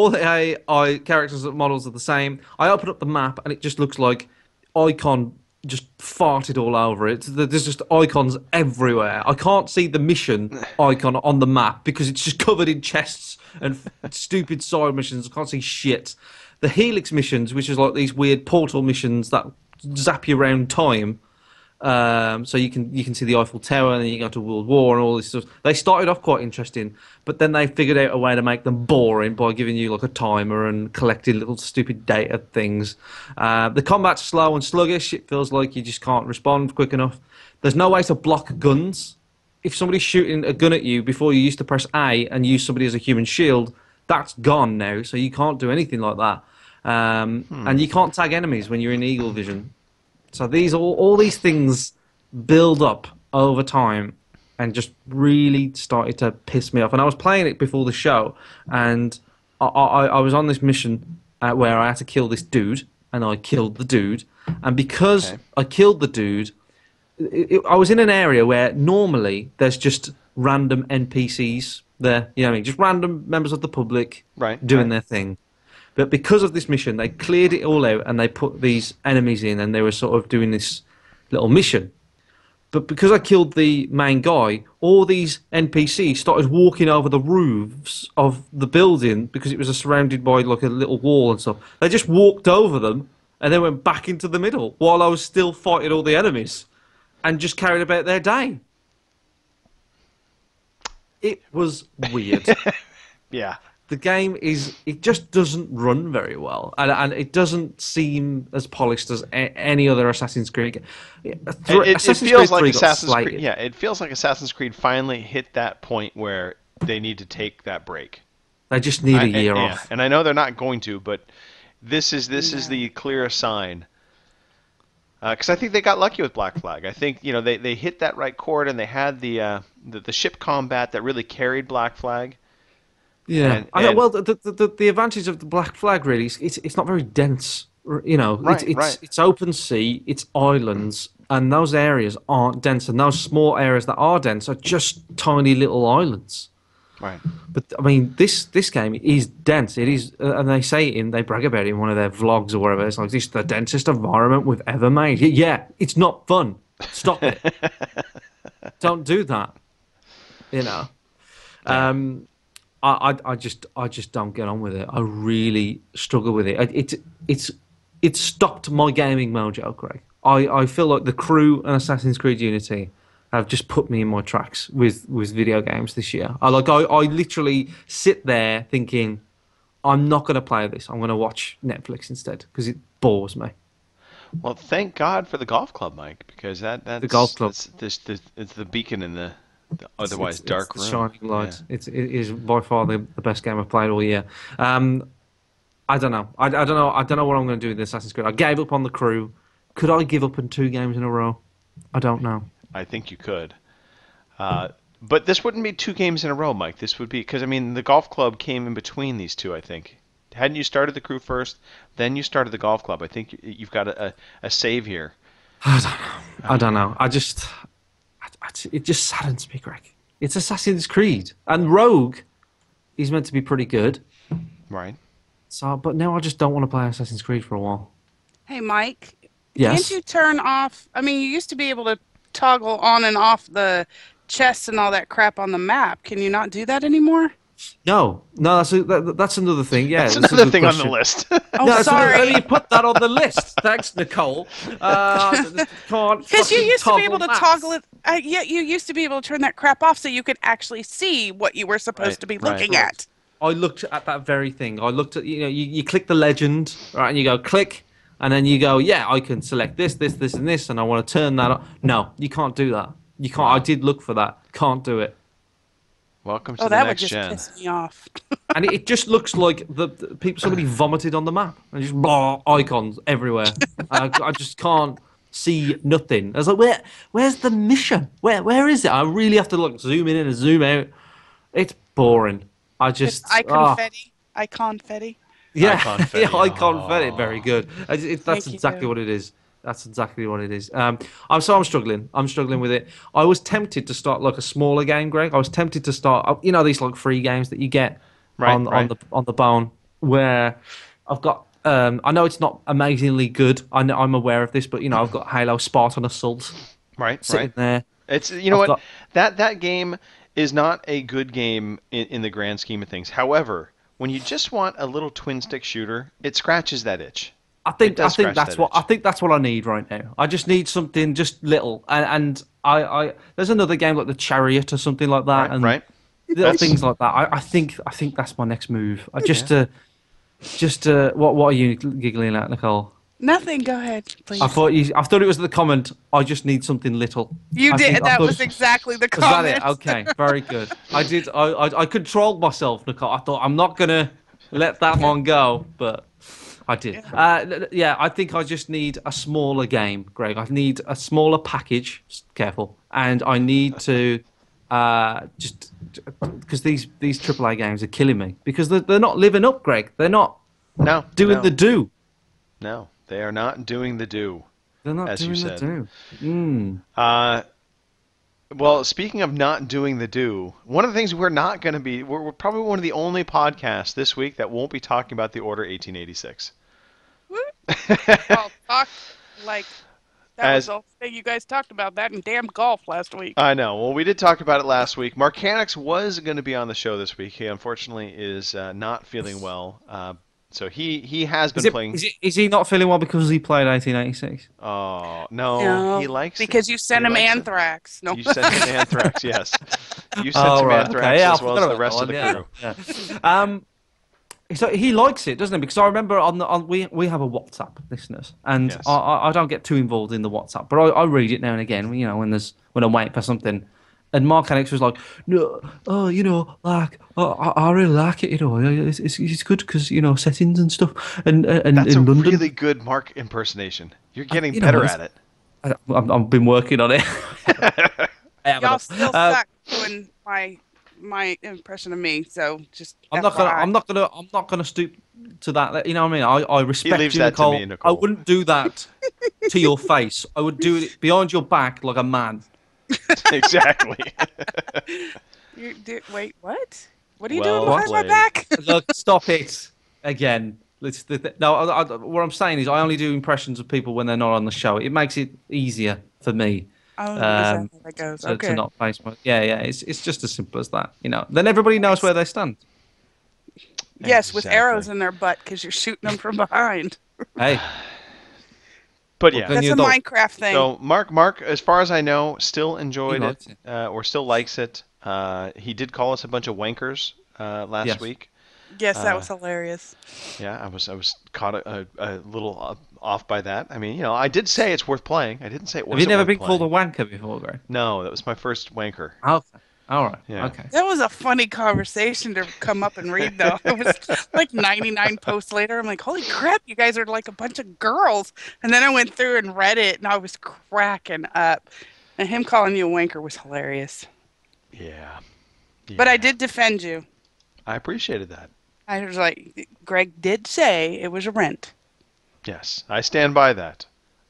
the AI characters and models are the same. I open up the map, and it just looks like Icon just farted all over it. There's just icons everywhere. I can't see the mission icon on the map because it's just covered in chests and stupid side missions. I can't see shit. The Helix missions, which is like these weird portal missions that zap you around time, so you can see the Eiffel Tower, and then you go to World War and all this stuff. They started off quite interesting, but then they figured out a way to make them boring by giving you like a timer and collecting little stupid data things. The combat's slow and sluggish. It feels like you just can't respond quick enough. There's no way to block guns. If somebody's shooting a gun at you, before you used to press A and use somebody as a human shield, that's gone now, so you can't do anything like that. And you can't tag enemies when you're in eagle vision. So all these things build up over time and just really started to piss me off. And I was playing it before the show, and I was on this mission where I had to kill this dude, and I killed the dude. And because I killed the dude, I was in an area where normally there's just random NPCs there, you know what I mean? Just random members of the public doing their thing. But because of this mission, they cleared it all out and they put these enemies in, and they were sort of doing this little mission. But because I killed the main guy, all these NPCs started walking over the roofs of the building because it was surrounded by like a little wall and stuff. They just walked over them and then went back into the middle while I was still fighting all the enemies and just carried about their day. It was weird. Yeah. The game it just doesn't run very well, and it doesn't seem as polished as any other Assassin's Creed. It feels like Assassin's Creed. Yeah, it feels like Assassin's Creed finally hit that point where they need to take that break. They just need a year off. And I know they're not going to, but this is the clearest sign. Because I think they got lucky with Black Flag. I think they hit that right chord, and they had the ship combat that really carried Black Flag. Yeah, well, the advantage of the Black Flag really is it's not very dense. It's open sea, it's islands, and those areas aren't dense, and those small areas that are dense are just tiny little islands. Right. But I mean, this game is dense. It is, and they brag about it in one of their vlogs or whatever. It's like, this is the densest environment we've ever made. Yeah, it's not fun. Stop it. Don't do that. I just don't get on with it. I really struggle with it. It's stopped my gaming mojo, Craig. I feel like the crew and Assassin's Creed Unity have just put me in my tracks with video games this year. I literally sit there thinking, I'm not going to play this. I'm going to watch Netflix instead because it bores me. Well, thank God for the golf club, Mike, because that's The golf club. it's the beacon in the otherwise It's dark the room. shining Yeah. light. It is by far the best game I've played all year. I don't know. I don't know. I don't know what I'm going to do with Assassin's Creed. I gave up on the crew. Could I give up in 2 games in a row? I don't know. I think you could. But this wouldn't be 2 games in a row, Mike. This would be because I mean the golf club came in between these 2. I think. Hadn't you started the crew first, then you started the golf club? I think you've got a save here. I don't know. It just saddens me, Greg. It's Assassin's Creed, and Rogue is meant to be pretty good. Right. So, but now I just don't want to play Assassin's Creed for a while. Hey, Mike. Yes. Can't you turn off? I mean, you used to be able to toggle on and off the chests and all that crap on the map. Can you not do that anymore? No, that's another thing. Yeah, That's that's a another good thing on the question. list. Oh, No, sorry. let me put that on the list. Thanks, Nicole. Because you used to be able to toggle it. it. Yeah, you used to be able to turn that crap off so you could actually see what you were supposed Right, to be right. looking at. I looked at that very thing. I looked at you click the legend, right, and you go click, and then you go, yeah, I can select this, and this, and I want to turn that on. No, you can't do that. You can't. I did look for that. Can't do it. Welcome to Oh, the that would next just gen. piss me off. And it just looks like somebody vomited on the map and just blah icons everywhere. I just can't see nothing. I was like, where's the mission? Where is it? I really have to zoom in and zoom out. It's boring. I just I confetti. yeah, Icon-fetti. yeah, icon-fetti. Very good. That's Thank you, exactly Joe. what it is. That's exactly what it is. I'm struggling. I'm struggling with it. I was tempted to start like a smaller game, Greg. I was tempted to start, these like free games that you get Right, on right. on the bone, where I've got. I know it's not amazingly good. I'm aware of this, but I've got Halo Spartan Assault Right. sitting Right. there. It's you know I've what got- that game is not a good game in the grand scheme of things. However, when you just want a little twin stick shooter, it scratches that itch. I think does scratch that's that what itch. I need right now. I just need something just little, and I there's another game like the Chariot or something like that, Right. and Right. little That's- things like that. I think that's my next move. What are you giggling at, Nicole? Nothing. Go ahead, please. I thought it was the comment. I just need something little. You I did. think- I That thought- was exactly the Was that comment. it? Okay, very good. I did. I controlled myself, Nicole. I thought I'm not gonna let that one go, but I did. Yeah, I think I just need a smaller game, Greg. I need a smaller package. Careful, and I need to just because these AAA games are killing me because they're not living up, Greg. They're not No. doing no, the do. No, they are not doing the do. They're not As you doing the said. do. Well, speaking of not doing the do, one of the things we're not going to be, we're probably one of the only podcasts this week that won't be talking about the Order 1886. Well, talk like that was As- the whole thing you guys talked about that in damn golf last week. I know. Well, we did talk about it last week. Marcanix was going to be on the show this week. He unfortunately is not feeling well. So he has been playing. Is he not feeling well because he played 1886? Oh no, No, he likes because it. you sent He him likes it. anthrax. No. You sent him anthrax, yes. You sent him anthrax as well as the rest of the crew. Yeah. So he likes it, doesn't he? Because I remember we have a WhatsApp, listeners, and Yes. I don't get too involved in the WhatsApp, but I read it now and again. When I'm waiting for something, and Mark Alex was like, no, I really like it. It's good because settings and stuff, and That's in a London. really good Mark impersonation. You're getting you know, better it's- at it. I've been working on it. Y'all still suck doing my impression of me. So just I'm FYI. not gonna stoop to that. You know what I mean? I respect leaves you, that to Nicole. me, Nicole. I wouldn't do that to your face. I would do it behind your back like a man. Exactly. Wait, what? What are you Well doing behind my played. back? Look, stop it again. No, what I'm saying is I only do impressions of people when they're not on the show. It makes it easier for me. Oh, is that how that goes? To Okay. not face my it's just as simple as that. Then everybody knows where they stand. Yes, with Exactly. arrows in their butt because you're shooting them from behind. Hey, But yeah. Then That's you a don't. Minecraft thing. So Mark, as far as I know, still enjoyed He it, likes it. or still likes it. He did call us a bunch of wankers last Yes. week. Yes, that was hilarious. Yeah, I was caught a little off by that. I mean, I did say it's worth playing. I didn't say it Have you wasn't never worth been playing. called a wanker before, Greg? No, that was my first wanker. Okay. All right. Yeah. Okay. That was a funny conversation to come up and read, though. It was like 99 posts later. I'm like, holy crap, you guys are like a bunch of girls. And then I went through and read it, and I was cracking up. And him calling you a wanker was hilarious. Yeah. But I Yeah. did defend you. I appreciated that. I was like, Greg did say it was a rent. Yes, I stand by that.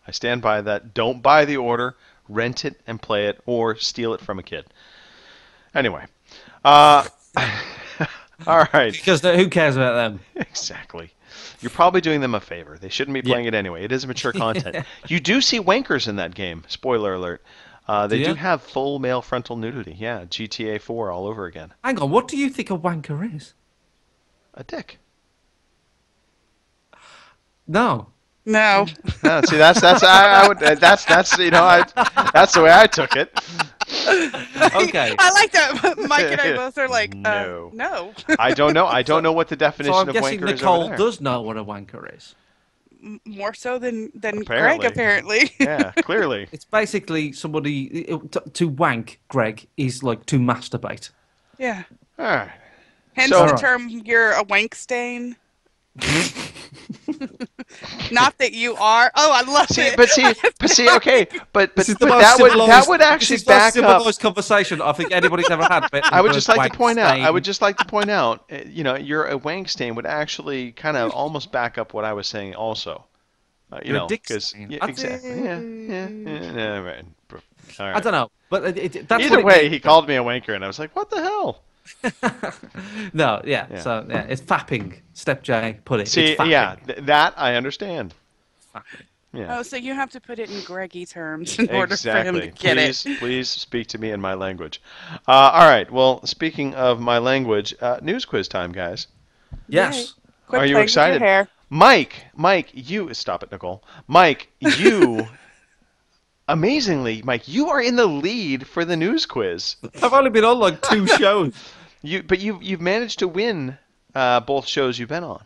I stand by that. Don't buy the order, rent it and play it, or steal it from a kid. Anyway, all right. Because who cares about them? Exactly. You're probably doing them a favor. They shouldn't be playing it anyway. It is mature content. You do see wankers in that game. Spoiler alert. They Do do you? have full male frontal nudity. Yeah, GTA 4 all over again. Hang on. What do you think a wanker is? A dick. No. No. No, see, that's that's the way I took it. Okay. I like that. Mike and I both are like, No. no. I don't know. I don't know what the definition So I'm of guessing wanker is Nicole over there. does know what a wanker is. More so than Greg, Apparently. apparently. Yeah, clearly. It's basically somebody to wank. Greg is like to masturbate. Yeah. All right. Hence So- the term, you're a wank stain. Not that you are. Oh, I love See, it. but see, okay, but This is the most that civilized- would actually this is the most back up. civilized conversation I think anybody's ever had. I would just like Wank to point out. I stain. would just like to point out. You're a wank stain would actually kind of almost back up what I was saying. Also, You're a dick 'cause- stain. yeah, I exactly. Yeah, right. All right. I don't know, but that's Either what way, it he called me a wanker, and I was like, "What the hell?" No, yeah. Yeah. So yeah, it's fapping. Step J put it. See, it's fapping. yeah, that I understand. Fapping. Yeah. Oh, so you have to put it in Greggy terms in order for him Exactly. to get Please speak to me in my language. All right. Well, speaking of my language, news quiz time, guys. Yes. Quit Are you playing with your excited? hair. Mike, you stop it, Nicole. Mike, you amazingly, Mike, you are in the lead for the news quiz. I've only been on like 2 shows. You've managed to win both shows you've been on.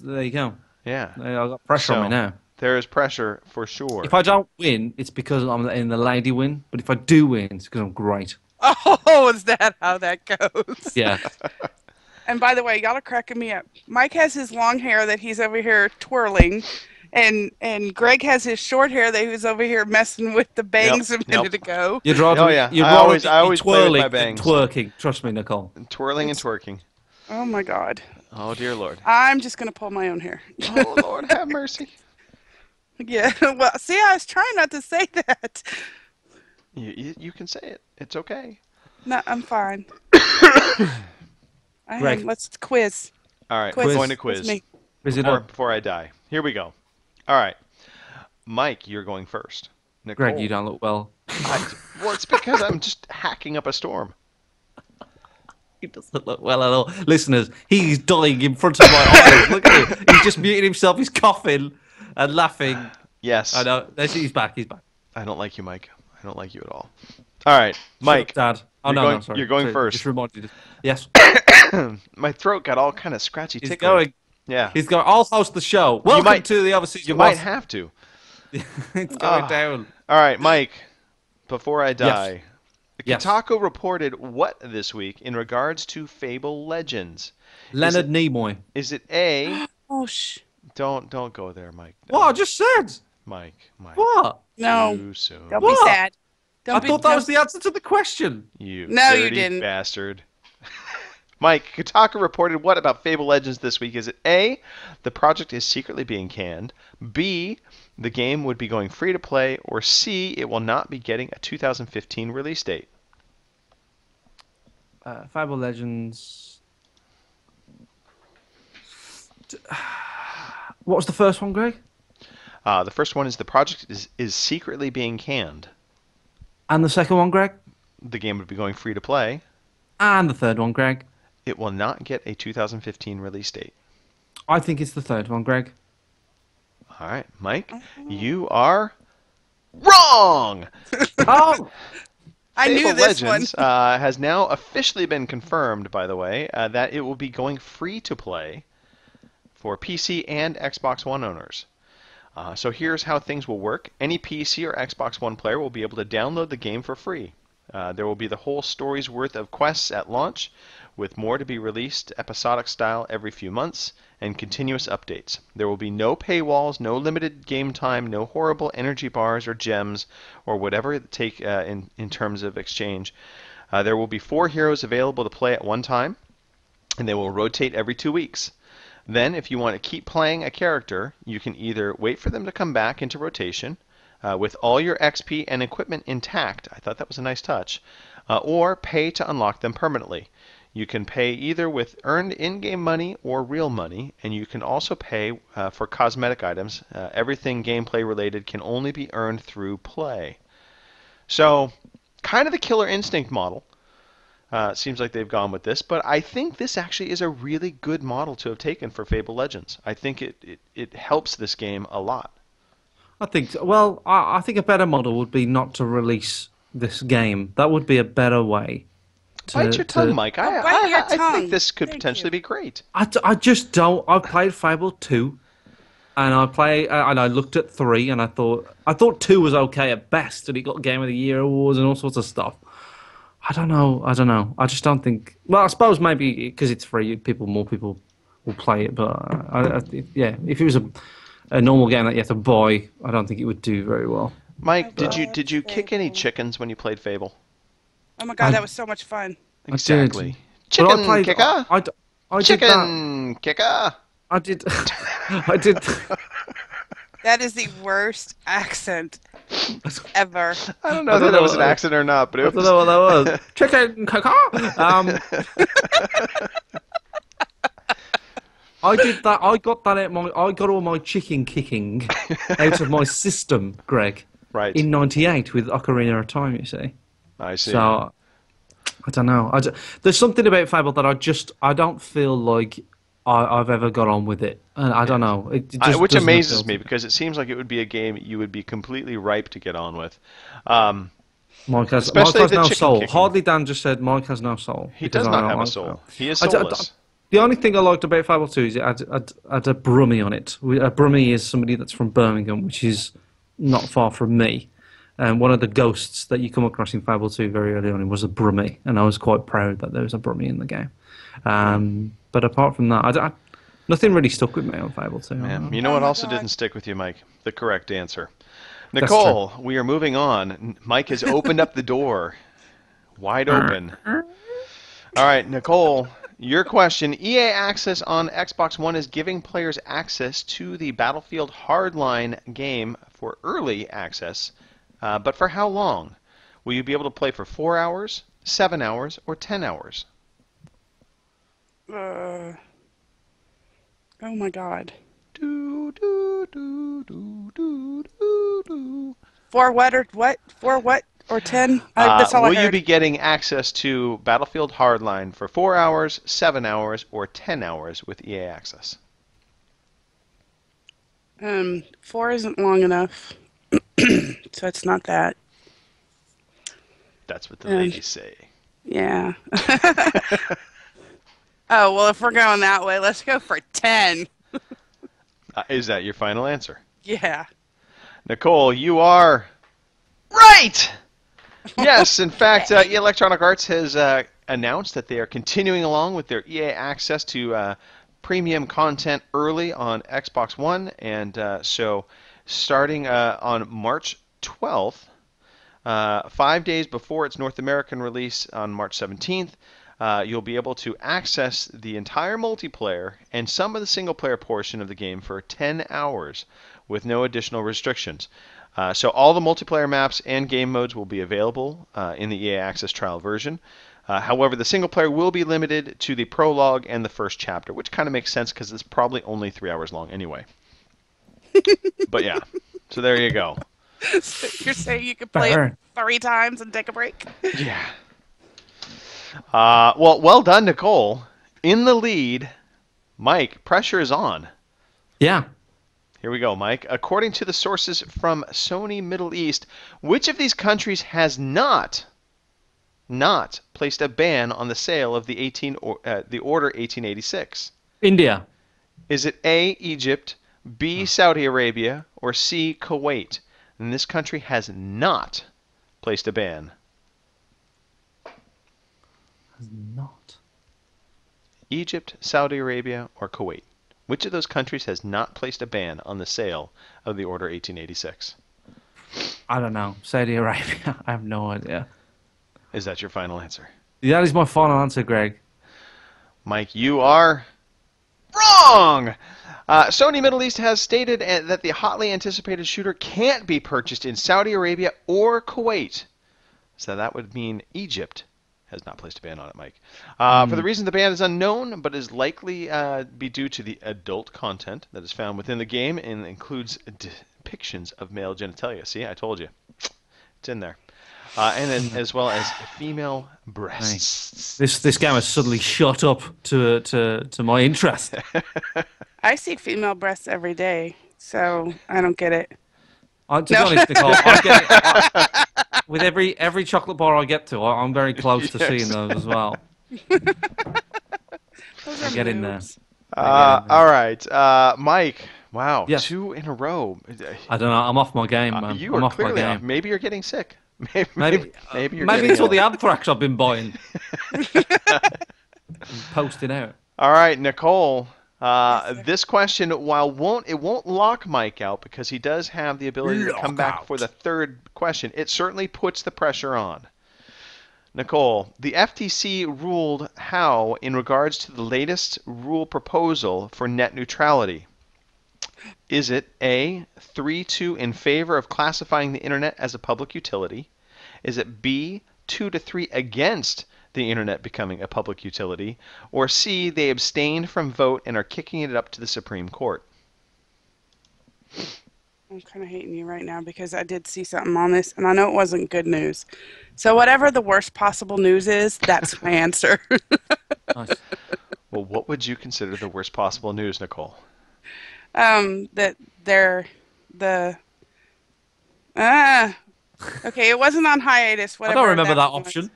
There you go. Yeah. I've got pressure on me now. There is pressure for sure. If I don't win, it's because I'm in the lady win. But if I do win, it's because I'm great. Oh, is that how that goes? Yeah. And by the way, y'all are cracking me up. Mike has his long hair that he's over here twirling, and Greg has his short hair that he was over here messing with the bangs a minute ago. You'd rather, Oh, yeah. you'd I rather always- be I always play with twirling my than bangs. twerking. Trust me, Nicole. Twirling and twerking. Oh my God. Oh dear Lord. I'm just gonna pull my own hair. Oh Lord, have mercy. Yeah. Well, see, I was trying not to say that. You can say it. It's okay. No, I'm fine. Greg. Let's quiz. All right, Quiz. we're going to quiz. Me. Is it Before I die. Here we go. All right. Mike, you're going first. Nicole. Greg, you don't look well. Well, it's because I'm just hacking up a storm. He doesn't look well at all. Listeners, he's dying in front of my eyes. Look at him. He's just muting himself. He's coughing and laughing. Yes. I know. He's back. He's back. I don't like you, Mike. I don't like you at all. All right, Mike. Shut up, Dad. Oh, you're no, going- no, sorry. you're going Sorry, first. Just reminded us. Yes. My throat got all kind of scratchy. He's tickly. going. Yeah. He's going. I'll host the show. Welcome might- to the Overseas. You might have to. It's going down. All right, Mike. Before I die, Yes. Kotaku reported what this week in regards to Fable Legends? Leonard Nimoy. Is it A? Oh, Don't go there, Mike. What I just said. Mike. What? no. Too soon. Don't What? be sad. I thought that was the answer to the question. You No, you dirty didn't. bastard. Mike, Kotaku reported what about Fable Legends this week? Is it A, the project is secretly being canned, B, the game would be going free to play, or C, it will not be getting a 2015 release date? Fable Legends. What was the first one, Greg? The first one is the project is secretly being canned. And the second one, Greg? The game would be going free to play. And the third one, Greg? It will not get a 2015 release date. I think it's the third one, Greg. All right, Mike, you are wrong. Oh! I knew Fable this Legends one. has now officially been confirmed, by the way, that it will be going free to play for PC and Xbox One owners. So here's how things will work. Any PC or Xbox One player will be able to download the game for free. There will be the whole story's worth of quests at launch, with more to be released episodic style every few months, and continuous updates. There will be no paywalls, no limited game time, no horrible energy bars or gems, or whatever it take in terms of exchange. There will be 4 heroes available to play at one time, and they will rotate every 2 weeks. Then, if you want to keep playing a character, you can either wait for them to come back into rotation, with all your XP and equipment intact. I thought that was a nice touch. Or pay to unlock them permanently. You can pay either with earned in-game money or real money, and you can also pay for cosmetic items. Everything gameplay related can only be earned through play. So, kind of the Killer Instinct model. Seems like they've gone with this, but I think this actually is a really good model to have taken for Fable Legends. I think it helps this game a lot. I think, well, I think a better model would be not to release this game. That would be a better way. Bite your tongue, Mike. bite your I tongue. think this could Thank potentially you. be great. I just don't. I played Fable 2, and I looked at 3, and I thought 2 was okay at best, and it got Game of the Year awards and all sorts of stuff. I don't know. I just don't think. Well, I suppose maybe because it's free, more people will play it. But yeah, if it was a normal game that you have to buy, I don't think it would do very well. Mike, did you kick any chickens when you played Fable? Oh my god, that was so much fun. Exactly. But I Chicken played, kicker. I did that. Chicken kicker. I did. I did. That is the worst accent ever. I don't know if that was an accident or not, but I it don't was. know what that was. Chicken caca. I did that. I got that I got all my chicken kicking out of my system, Greg. Right. In '98 with Ocarina of Time, you see. I see. So I don't know. There's something about Fable that I don't feel like I've ever got on with it. And I don't know. It just Which doesn't amazes appeal me to because it seems like it would be a game you would be completely ripe to get on with. Mike has especially the no chicken soul. kicking. Hardly Dan just said Mike has no soul. He because does I not don't have a like soul. Fable. He is soulless. The only thing I liked about Fable 2 is it had a Brummie on it. A Brummie is somebody that's from Birmingham, which is not far from me. And one of the ghosts that you come across in Fable 2 very early on was a Brummie, and I was quite proud that there was a Brummie in the game. But apart from that, nothing really stuck with me on Fable 2. Man, you know Oh what my also God. didn't stick with you, Mike? The correct answer. That's Nicole, we are moving on. Mike has opened up the door. Wide open. All right, Nicole, your question. EA Access on Xbox One is giving players access to the Battlefield Hardline game for early access, but for how long? Will you be able to play for 4 hours, 7 hours, or 10 hours? Oh my god. Do, do, do, do, do, do, do. For what or what? For what or 10? That's all I Will you heard. be getting access to Battlefield Hardline for 4 hours, 7 hours, or 10 hours with EA Access? 4 isn't long enough. So it's not that. That's what the ladies say. Yeah. Oh, well, if we're going that way, let's go for 10. Is that your final answer? Yeah. Nicole, you are right! Yes, in fact, Electronic Arts has announced that they are continuing along with their EA Access to premium content early on Xbox One, and so starting on March 12th, 5 days before its North American release on March 17th, you'll be able to access the entire multiplayer and some of the single-player portion of the game for 10 hours with no additional restrictions. So all the multiplayer maps and game modes will be available in the EA Access trial version. However, the single player will be limited to the prologue and the first chapter, which kind of makes sense because it's probably only 3 hours long anyway. But yeah, so there you go. You're saying you could play it 3 times and take a break? Yeah. Well done, Nicole. In the lead, Mike, pressure is on. Yeah. Here we go, Mike. According to the sources from Sony Middle East, which of these countries has not not placed a ban on the sale of the Order 1886? India. Is it A, Egypt, B, Saudi Arabia, or C, Kuwait? And this country has not placed a ban. Has not. Egypt, Saudi Arabia, or Kuwait? Which of those countries has not placed a ban on the sale of the Order 1886? I don't know. Saudi Arabia. I have no idea. Is that your final answer? That is my final answer, Greg. Mike, you are wrong! Sony Middle East has stated that the hotly anticipated shooter can't be purchased in Saudi Arabia or Kuwait. So that would mean Egypt has not placed a ban on it, Mike. For the reason the ban is unknown, but is likely be due to the adult content that is found within the game and includes depictions of male genitalia. See, I told you. It's in there. And then as well as female breasts. This game has suddenly shot up to my interest. I see female breasts every day, so I don't get it. To be honest, Nicole, I'm getting, with every chocolate bar I get to, I'm very close to seeing those as well. Those are Get in there. moves. All right, Mike. Wow, Yes. 2 in a row. I don't know. I'm off my game, man. You I'm are off my clearly game. off. Maybe you're getting sick. Maybe you're Maybe getting it's all ill. the anthrax I've been buying. Posting out. All right, Nicole. This question, while it won't lock Mike out because he does have the ability to come back for the third question, it certainly puts the pressure on. Nicole, the FTC ruled how in regards to the latest rule proposal for net neutrality? Is it A, 3-2 in favor of classifying the internet as a public utility? Is it B, 2-3 against the internet becoming a public utility? Or C, they abstained from vote and are kicking it up to the Supreme Court? I'm kind of hating you right now because I did see something on this, and I know it wasn't good news. So whatever the worst possible news is, that's my answer. Nice. Well, what would you consider the worst possible news, Nicole? That they're the okay, it wasn't on hiatus. I Whatever don't remember that was. option.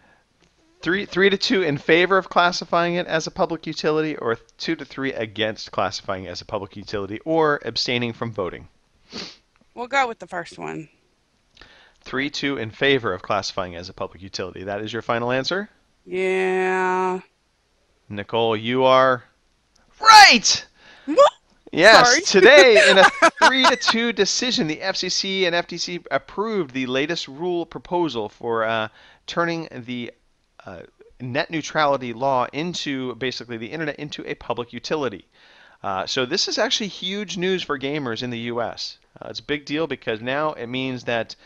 3-2 in favor of classifying it as a public utility, or 2-3 against classifying it as a public utility, or abstaining from voting? We'll go with the first one. 3-2 in favor of classifying it as a public utility. That is your final answer? Yeah. Nicole, you are right! What? Yes, Sorry. today in a 3-2 decision, the FCC and FTC approved the latest rule proposal for turning the net neutrality law into basically the internet into a public utility. So this is actually huge news for gamers in the U.S. It's a big deal because now it means that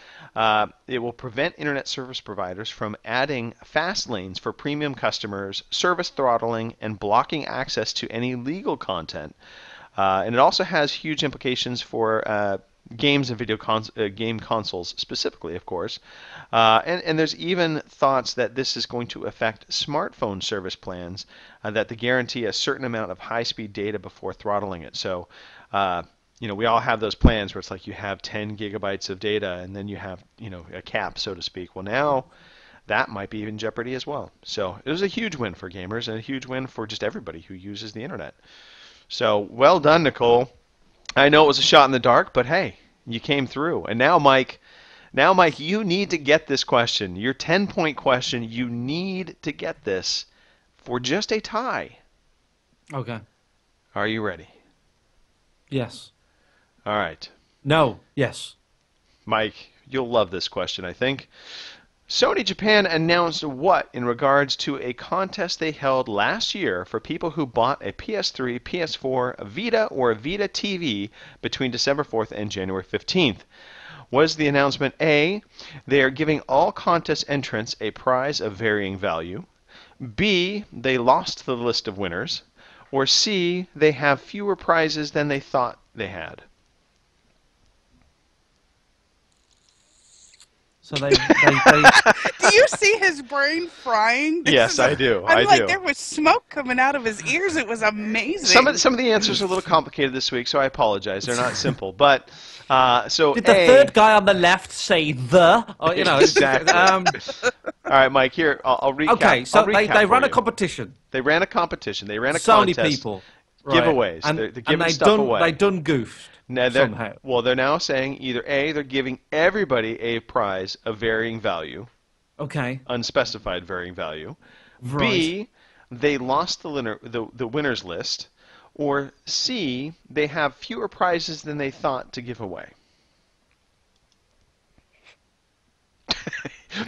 it will prevent internet service providers from adding fast lanes for premium customers, service throttling, and blocking access to any legal content. And it also has huge implications for games and game consoles specifically, of course. And there's even thoughts that this is going to affect smartphone service plans that they guarantee a certain amount of high-speed data before throttling it. So, we all have those plans where it's like you have 10 gigabytes of data and then you have, a cap, so to speak. Well, now that might be in jeopardy as well. So it was a huge win for gamers and a huge win for just everybody who uses the internet. So well done, Nicole. I know it was a shot in the dark, but hey, you came through. And now, Mike, you need to get this question. Your 10-point question, you need to get this for just a tie. Okay. Are you ready? Yes. All right. No. Yes. Mike, you'll love this question, I think. Sony Japan announced what in regards to a contest they held last year for people who bought a PS3, PS4, a Vita, or a Vita TV between December 4th and January 15th? Was the announcement A, they are giving all contest entrants a prize of varying value, B, they lost the list of winners, or C, they have fewer prizes than they thought they had? So they Do you see his brain frying? Yes, I do. I'm I like, do. there was smoke coming out of his ears. It was amazing. Some of the answers are a little complicated this week, so I apologize. They're not simple. But so did the third guy on the left say the? Or, you know, Exactly. All right, Mike. Here, I'll recap. okay, so I'll recap they for ony you. a competition. They ran a competition. They ran a Sony contest. people. Right. Giveaways. And, They're giving they stuff away. They done goofed. Now somehow. Well, they're now saying either A, they're giving everybody a prize of varying value, Okay. unspecified varying value. Right. B, they lost the winners list. Or C, they have fewer prizes than they thought to give away.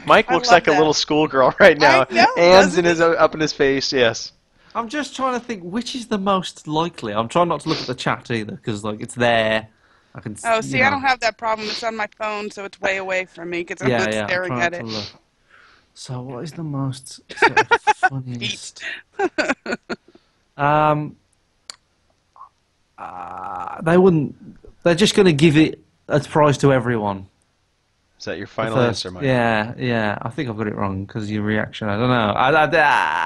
Mike I looks love like a that. little schoolgirl right now. I know, Hands doesn't up in his face. Yes. I'm just trying to think which is the most likely. I'm trying not to look at the chat either because like it's there. I can. Oh, you see, know. I don't have that problem. It's on my phone, so it's way away from me because I'm not I'm staring trying at not it. to look. So what is the most sort of funniest? They wouldn't. They're just going to give it as a prize to everyone. Is that your final First. answer, Mike? Yeah. I think I've got it wrong because of your reaction. I don't know.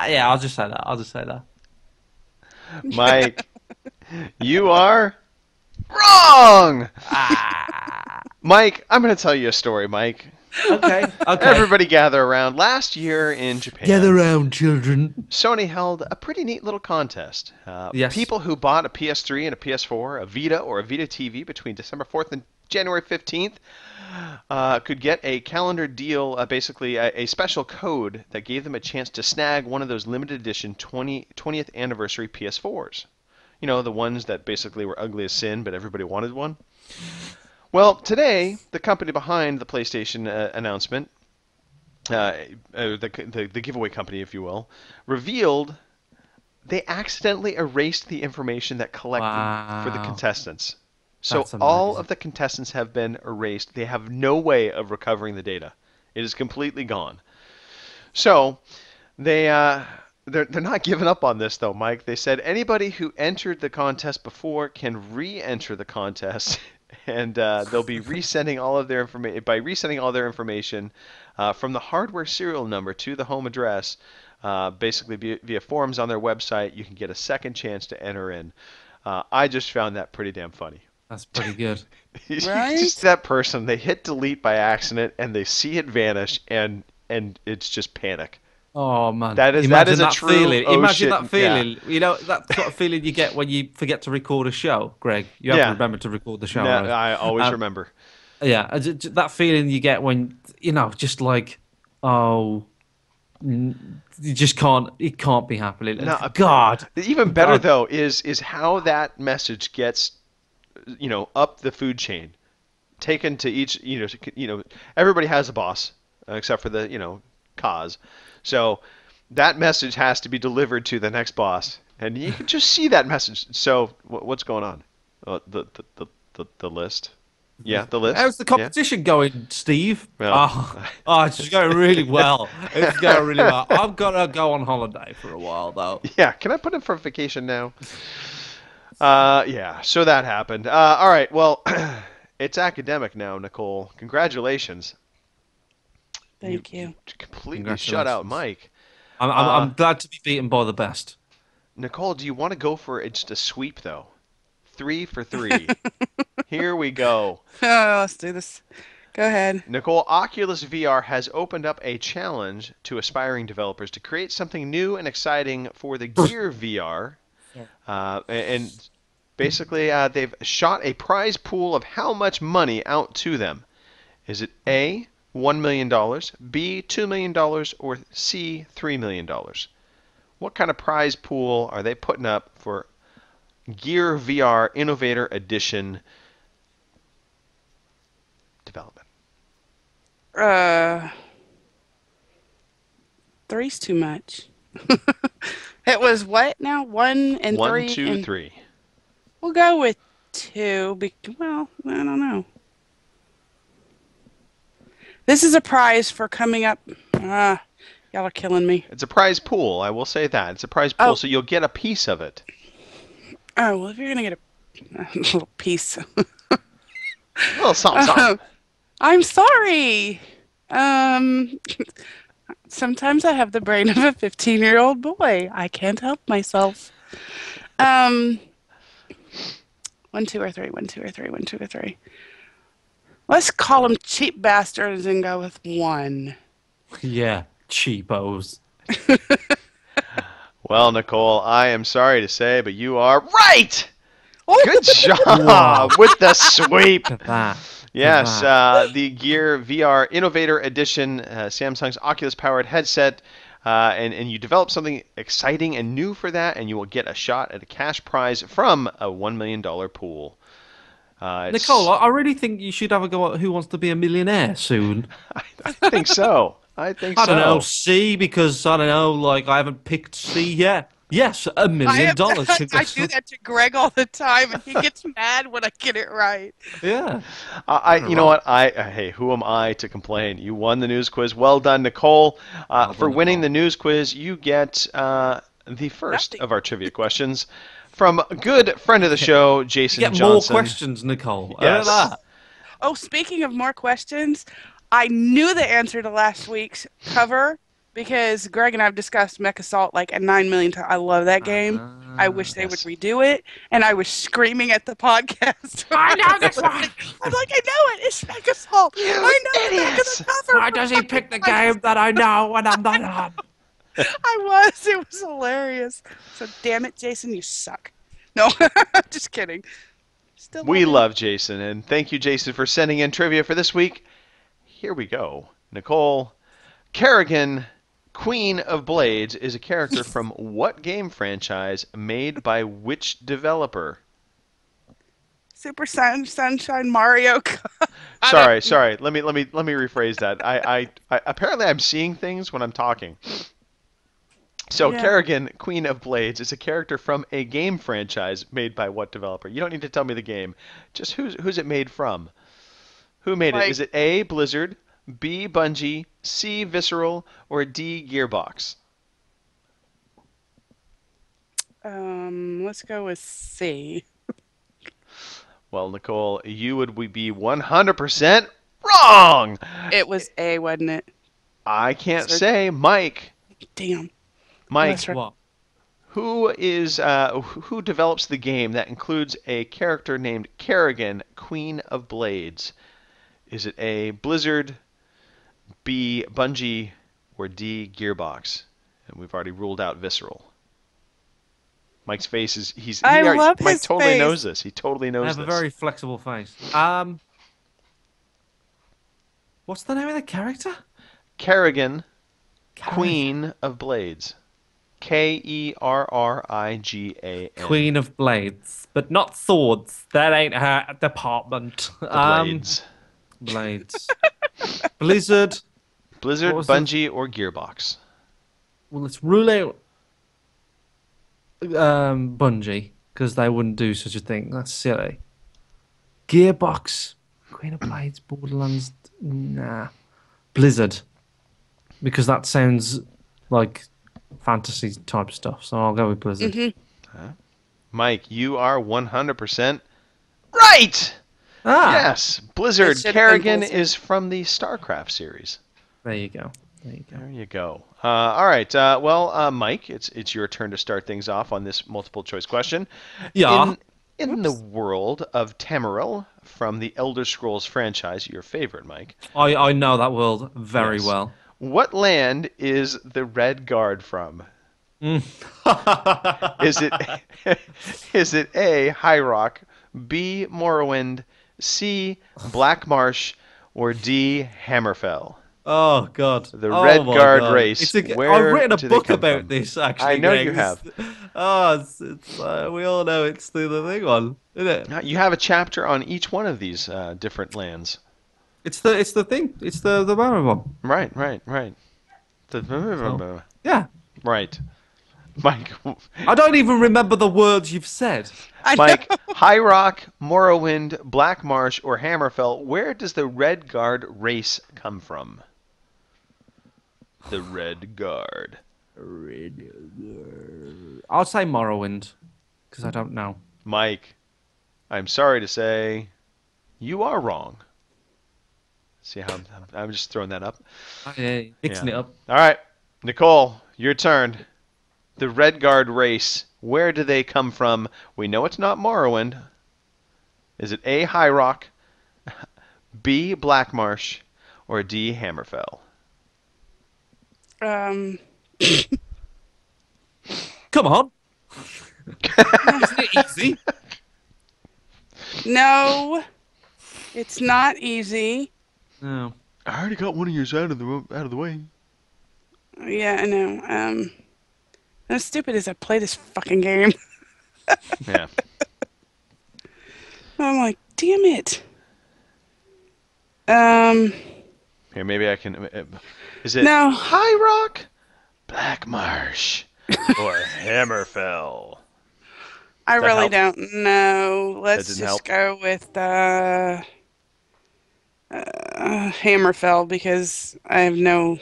Yeah, I'll just say that. I'll just say that. Mike, you are wrong. Mike, I'm going to tell you a story, Mike. Okay. Everybody gather around. Last year in Japan, Gather round, children. Sony held a pretty neat little contest. Yes. People who bought a PS3 and a PS4, a Vita or a Vita TV between December 4th and January 15th could get a calendar deal, basically a special code that gave them a chance to snag one of those limited edition 20th anniversary PS4s. You know, the ones that basically were ugly as sin, but everybody wanted one. Well, today, the company behind the PlayStation announcement, the giveaway company, if you will, revealed they accidentally erased the information that collected for the contestants. So That's all amazing. of the contestants have been erased. They have no way of recovering the data. It is completely gone. So they're not giving up on this though, Mike. They said anybody who entered the contest before can re-enter the contest, and they'll be resending all of their information by resending all their information from the hardware serial number to the home address. Basically via forums on their website, you can get a second chance to enter in. I just found that pretty damn funny. That's pretty good. Right? Just that person, they hit delete by accident and they see it vanish, and it's just panic. Oh man, That is Imagine a that true feeling. oh Imagine shit, that feeling. You know that sort of feeling you get when you forget to record a show, Greg. You have Yeah. to remember to record the show. No, right? I always remember. Yeah, that feeling you get when just like, oh, you just can't. It can't be happening. No, God. Even better God. though is how that message gets, up the food chain, taken to each. Everybody has a boss except for the Kaz. So that message has to be delivered to the next boss, and you can just see that message. So what's going on? The list. Yeah, the list. How's the competition going, Steve? Well, It's going really well. It's going really well. I'm gonna go on holiday for a while though. Yeah, can I put in for vacation now? Yeah, so that happened. All right, well, it's academic now, Nicole. Congratulations. Thank you. Completely shut out Mike. I'm glad to be beaten by the best. Nicole, do you want to go for just a sweep, though? 3 for 3. Here we go. Oh, let's do this. Go ahead. Nicole, Oculus VR has opened up a challenge to aspiring developers to create something new and exciting for the Gear VR. And basically, they've shot a prize pool of how much money out to them. Is it A, $1 million, B, $2 million, or C, $3 million? What kind of prize pool are they putting up for Gear VR Innovator Edition development? 3's too much. It was what now? 1 and 1, 3. 2, and 3. We'll go with 2. Well, I don't know. This is a prize for coming up. Y'all are killing me. It's a prize pool, I will say that. It's a prize pool, Oh. so you'll get a piece of it. Oh, well, if you're going to get a little piece. A little something, something. I'm sorry. Um, sometimes I have the brain of a 15-year-old boy. I can't help myself. Um, one, two, or three. One, two, or three. One, two, or three. Let's call them cheap bastards and go with one. Yeah, cheapos. Well, Nicole, I am sorry to say, but you are right. Good Wow. job with the sweep. Look at that. Yes, Look at the Gear VR Innovator Edition, Samsung's Oculus-powered headset, and you develop something exciting and new for that, and you will get a shot at a cash prize from a $1 million pool. Nicole, I really think you should have a go at Who Wants to Be a Millionaire soon. I think so. I think I so. don't know, C, because I don't know, like I haven't picked C yet. Yes, $1 million. I do that to Greg all the time, and he gets mad when I get it right. Yeah. You know what? Hey, who am I to complain? You won the news quiz. Well done, Nicole. For winning the news quiz, you get the first of our trivia questions from a good friend of the show, Jason Get Johnson. more questions, Nicole. Yes. Look at that. Oh, speaking of more questions, I knew the answer to last week's cover because Greg and I have discussed Mech Assault like 9 million times. I love that game. I wish they would redo it, and I was screaming at the podcast. I know this one. I'm like, I know it. It's Mech Assault. I know the back of the cover. Why does he pick the game that I know when I'm not on? I was. It was hilarious. So damn it, Jason, you suck. No, just kidding. Still We love love Jason, and thank you, Jason, for sending in trivia for this week. Here we go. Nicole, Kerrigan, Queen of Blades, is a character from what game franchise made by which developer? Super Sunshine Mario. Sorry. Let me rephrase that. I apparently I'm seeing things when I'm talking. So Yeah. Kerrigan, Queen of Blades, is a character from a game franchise made by what developer? You don't need to tell me the game. Just who's it made from? Who made it? Like- Is it A, Blizzard, B, Bungie, C, Visceral, or D, Gearbox? Let's go with C. Well, Nicole, you would be 100% wrong. It was A, wasn't it? I can't say. Mike, Damn. Mike, Right. What? who develops the game that includes a character named Kerrigan, Queen of Blades? Is it A, Blizzard, B, Bungie, or D, Gearbox? And we've already ruled out Visceral. Mike's face is love Mike his totally face. knows this. He totally knows I have this. a very flexible face. What's the name of the character? Kerrigan, Queen of Blades. Kerrigan. Queen of Blades, but not swords. That ain't her department. Blades. Blades. Blizzard. Blizzard, what was the- Bungie, or Gearbox? Well, let's rule out Bungie because they wouldn't do such a thing. That's silly. Gearbox. Queen of Blades. Borderlands. Nah. Blizzard. Because that sounds like fantasy type stuff. So I'll go with Blizzard. Mike, you are 100% right! Ah. Yes, Blizzard. It should've been Kerrigan Blizzard. is from the StarCraft series. There you go. There you go. There you go. All right. Mike, it's your turn to start things off on this multiple choice question. Yeah. In the world of Tamriel from the Elder Scrolls franchise, your favorite, Mike, I know that world very Yes. well. what land is the Red Guard from? Is it is it A, High Rock, B, Morrowind, C, Black Marsh, or D, Hammerfell? Oh God! The Oh, Red my Guard God. race. I've Where written a do they book come about from? this. Actually, I know Greg. you have. We all know it's the thing one, isn't it? You have a chapter on each one of these different lands. It's the thing. It's the Barrow one. Right. Yeah. Right. Mike, I don't even remember the words you've said. I Mike, know. High Rock, Morrowind, Black Marsh, or Hammerfell, where does the Red Guard race come from? The Red Guard. I'll say Morrowind because I don't know. Mike, I'm sorry to say, you are wrong. See how I'm just throwing that up. Yeah, mixing it up. All right, Nicole, your turn. The Redguard race. Where do they come from? We know it's not Morrowind. Is it A. High Rock, B. Blackmarsh, or D. Hammerfell? Um, Come on. Isn't it easy? no, it's not easy. No. I already got one of yours out of the way. Yeah, I know. How stupid is I play this fucking game? Yeah. I'm like, damn it. Here, maybe I can. Is it No. High Rock, Blackmarsh, or Hammerfell? I That really help? don't know. Let's didn't just help? go with Hammerfell because I have no.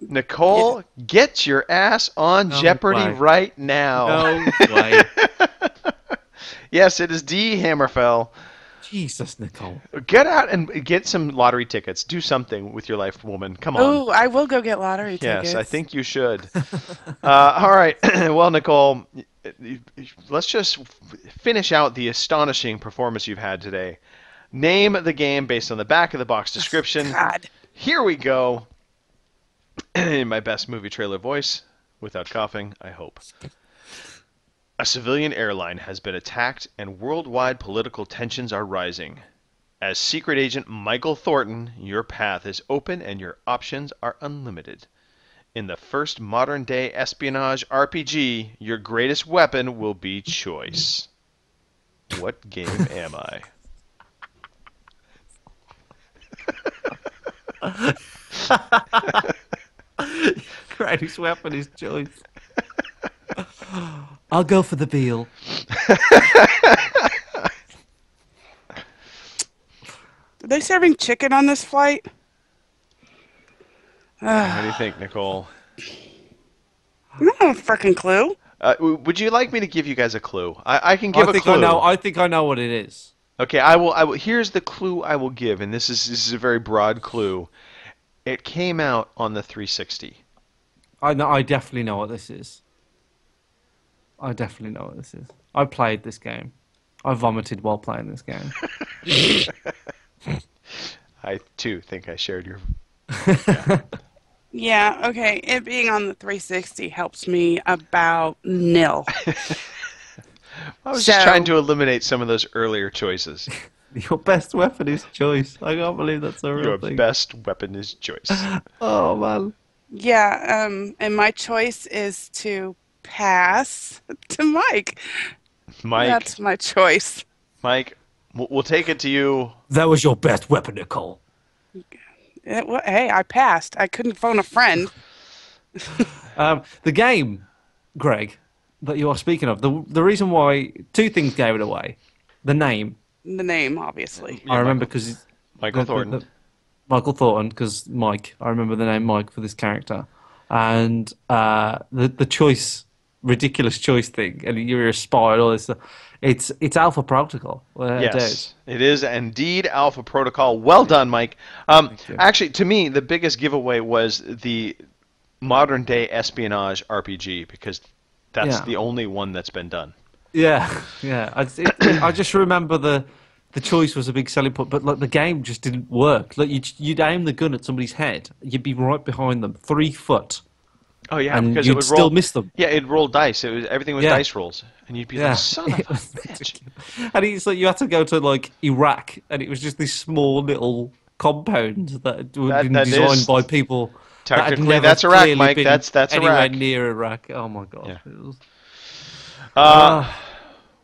Nicole, get your ass on No Jeopardy way. right now. No way. Yes, it is D. Hammerfell. Jesus, Nicole. Get out and get some lottery tickets. Do something with your life, woman. Come on. Oh, I will go get lottery tickets. Yes, I think you should. All right. Well, Nicole, let's just finish out the astonishing performance you've had today. Name the game based on the back of the box description. God. Here we go. In my best movie trailer voice, without coughing, I hope. A civilian airline has been attacked and worldwide political tensions are rising. As Secret Agent Michael Thornton, your path is open and your options are unlimited. In the first modern-day espionage RPG, your greatest weapon will be choice. What game am I? Greatest weapon is choice. I'll go for the veal. Are they serving chicken on this flight? What do you think, Nicole? No freaking clue. Would you like me to give you guys a clue? I can give I a think clue. I think I know what it is. Okay, I will. Here's the clue I will give, and this is a very broad clue. It came out on the 360. I know. I definitely know what this is. I definitely know what this is. I played this game. I vomited while playing this game. I too think I shared your. Yeah, okay. It being on the 360 helps me about nil. I was just trying to eliminate some of those earlier choices. Your best weapon is choice. I can't believe that's a real Your thing. best weapon is choice. Oh man. Yeah, and my choice is to pass to Mike. Mike, That's my choice. Mike, we'll take it to you. That was your best weapon, Nicole. Hey, I passed. I couldn't phone a friend. The game, Greg, that you are speaking of, the reason why two things gave it away. The name. The name, obviously. I remember because Michael Thornton. Michael Thornton, because Mike. I remember the name Mike for this character, and the choice, ridiculous choice thing, and you're a spy and all this stuff. It's Alpha Protocol. Yes, it is indeed Alpha Protocol. Well done, Mike. you. Actually, to me, the biggest giveaway was the modern day espionage RPG because that's Yeah. the only one that's been done. Yeah, yeah. I just remember the choice was a big selling point, but like the game just didn't work. Like you'd aim the gun at somebody's head, you'd be right behind them, 3 foot, Oh yeah, and because you'd it would still roll. miss them. Yeah, it'd roll dice. Everything was Yeah. dice rolls, and you'd be Yeah. like, "Son of a bitch!" And it's like you had to go to like Iraq, and it was just this small little compound that had been that designed is- by people. that had Technically, never that's Iraq, clearly Mike. been That's anywhere Iraq. near Iraq. Oh my god. Yeah. It was-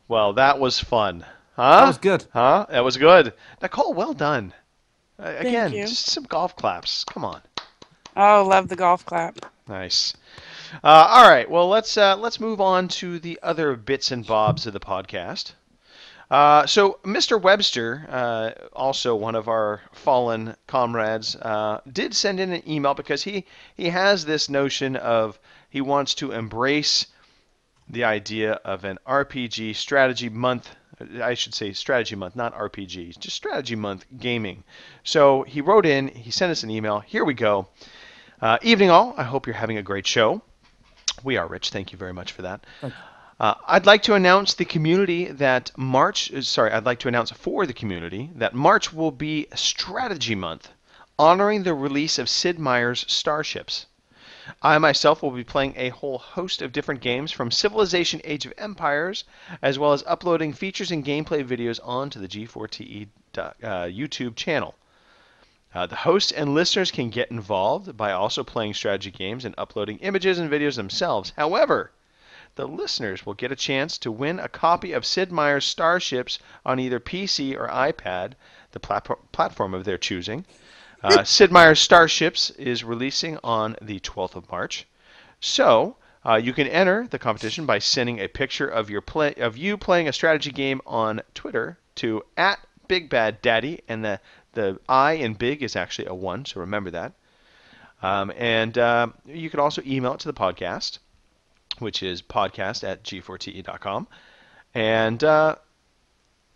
Well, that was fun, huh? That was good. Huh? That was good. Nicole, well done. Again, you. just some golf claps. Come on. Oh, love the golf clap. Nice. All right. Well, let's move on to the other bits and bobs of the podcast. So, Mr. Webster, also one of our fallen comrades, did send in an email because he has this notion of he wants to embrace the idea of an RPG strategy month I should say strategy month, not RPG, just strategy month gaming. So he wrote in, he sent us an email. Here we go. Evening all. I hope you're having a great show. We are, Rich. Thank you very much for that. I'd like to announce the community that I'd like to announce for the community that March will be Strategy Month, honoring the release of Sid Meier's Starships. I myself will be playing a whole host of different games from Civilization Age of Empires, as well as uploading features and gameplay videos onto the G4TE YouTube channel. The hosts and listeners can get involved by also playing strategy games and uploading images and videos themselves. However, the listeners will get a chance to win a copy of Sid Meier's Starships on either PC or iPad, the platform of their choosing. Sid Meier's Starships is releasing on the 12th of March. So you can enter the competition by sending a picture of you playing a strategy game on Twitter to @BigBadDaddy, and the I in big is actually a 1, so remember that. And you can also email it to the podcast, which is podcast@g4te.com. And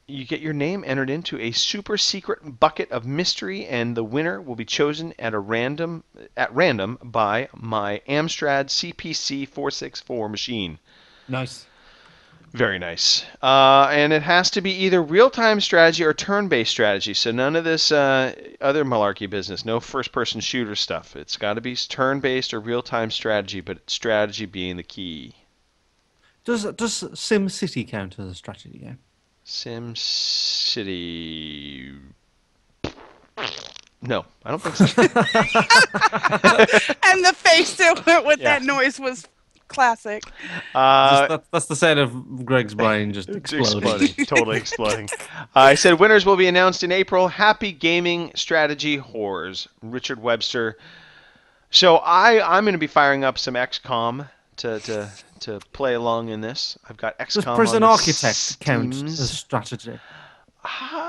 you get your name entered into a super secret bucket of mystery, and the winner will be chosen at random by my Amstrad CPC 464 machine. Nice. Very nice. And it has to be either real-time strategy or turn-based strategy, so none of this other malarkey business, no first-person shooter stuff. It's got to be turn-based or real-time strategy, but strategy being the key. Does SimCity count as a strategy game? SimCity... No, I don't think so. And the face that went with that noise was classic. That's the sound of Greg's brain just exploding. Totally exploding. I said winners will be announced in April. Happy gaming strategy whores. Richard Webster. So I'm going to be firing up some XCOM to play along in this. I've got XCOM. Does Prison on Architect count as strategy?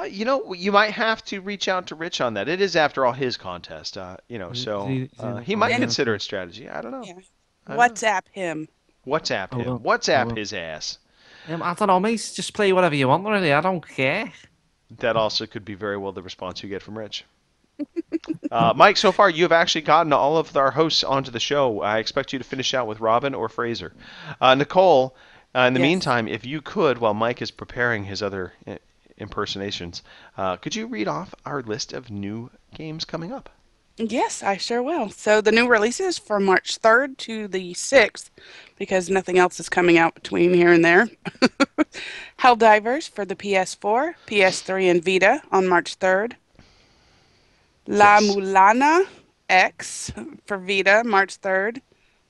You might have to reach out to Rich on that. It is, after all, his contest. He might consider it strategy. I don't know. Yeah. WhatsApp him. WhatsApp him. WhatsApp his ass. I don't know, mate. Just play whatever you want, really. I don't care. That also could be very well the response you get from Rich. Mike, so far you've actually gotten all of our hosts onto the show. I expect you to finish out with Robin or Fraser. Nicole, in the meantime, if you could, while Mike is preparing his other impersonations, could you read off our list of new games coming up? Yes, I sure will. So the new releases from March 3rd to the 6th, because nothing else is coming out between here and there. Helldivers for the PS4, PS3, and Vita on March 3rd. La Mulana X for Vita, March 3rd.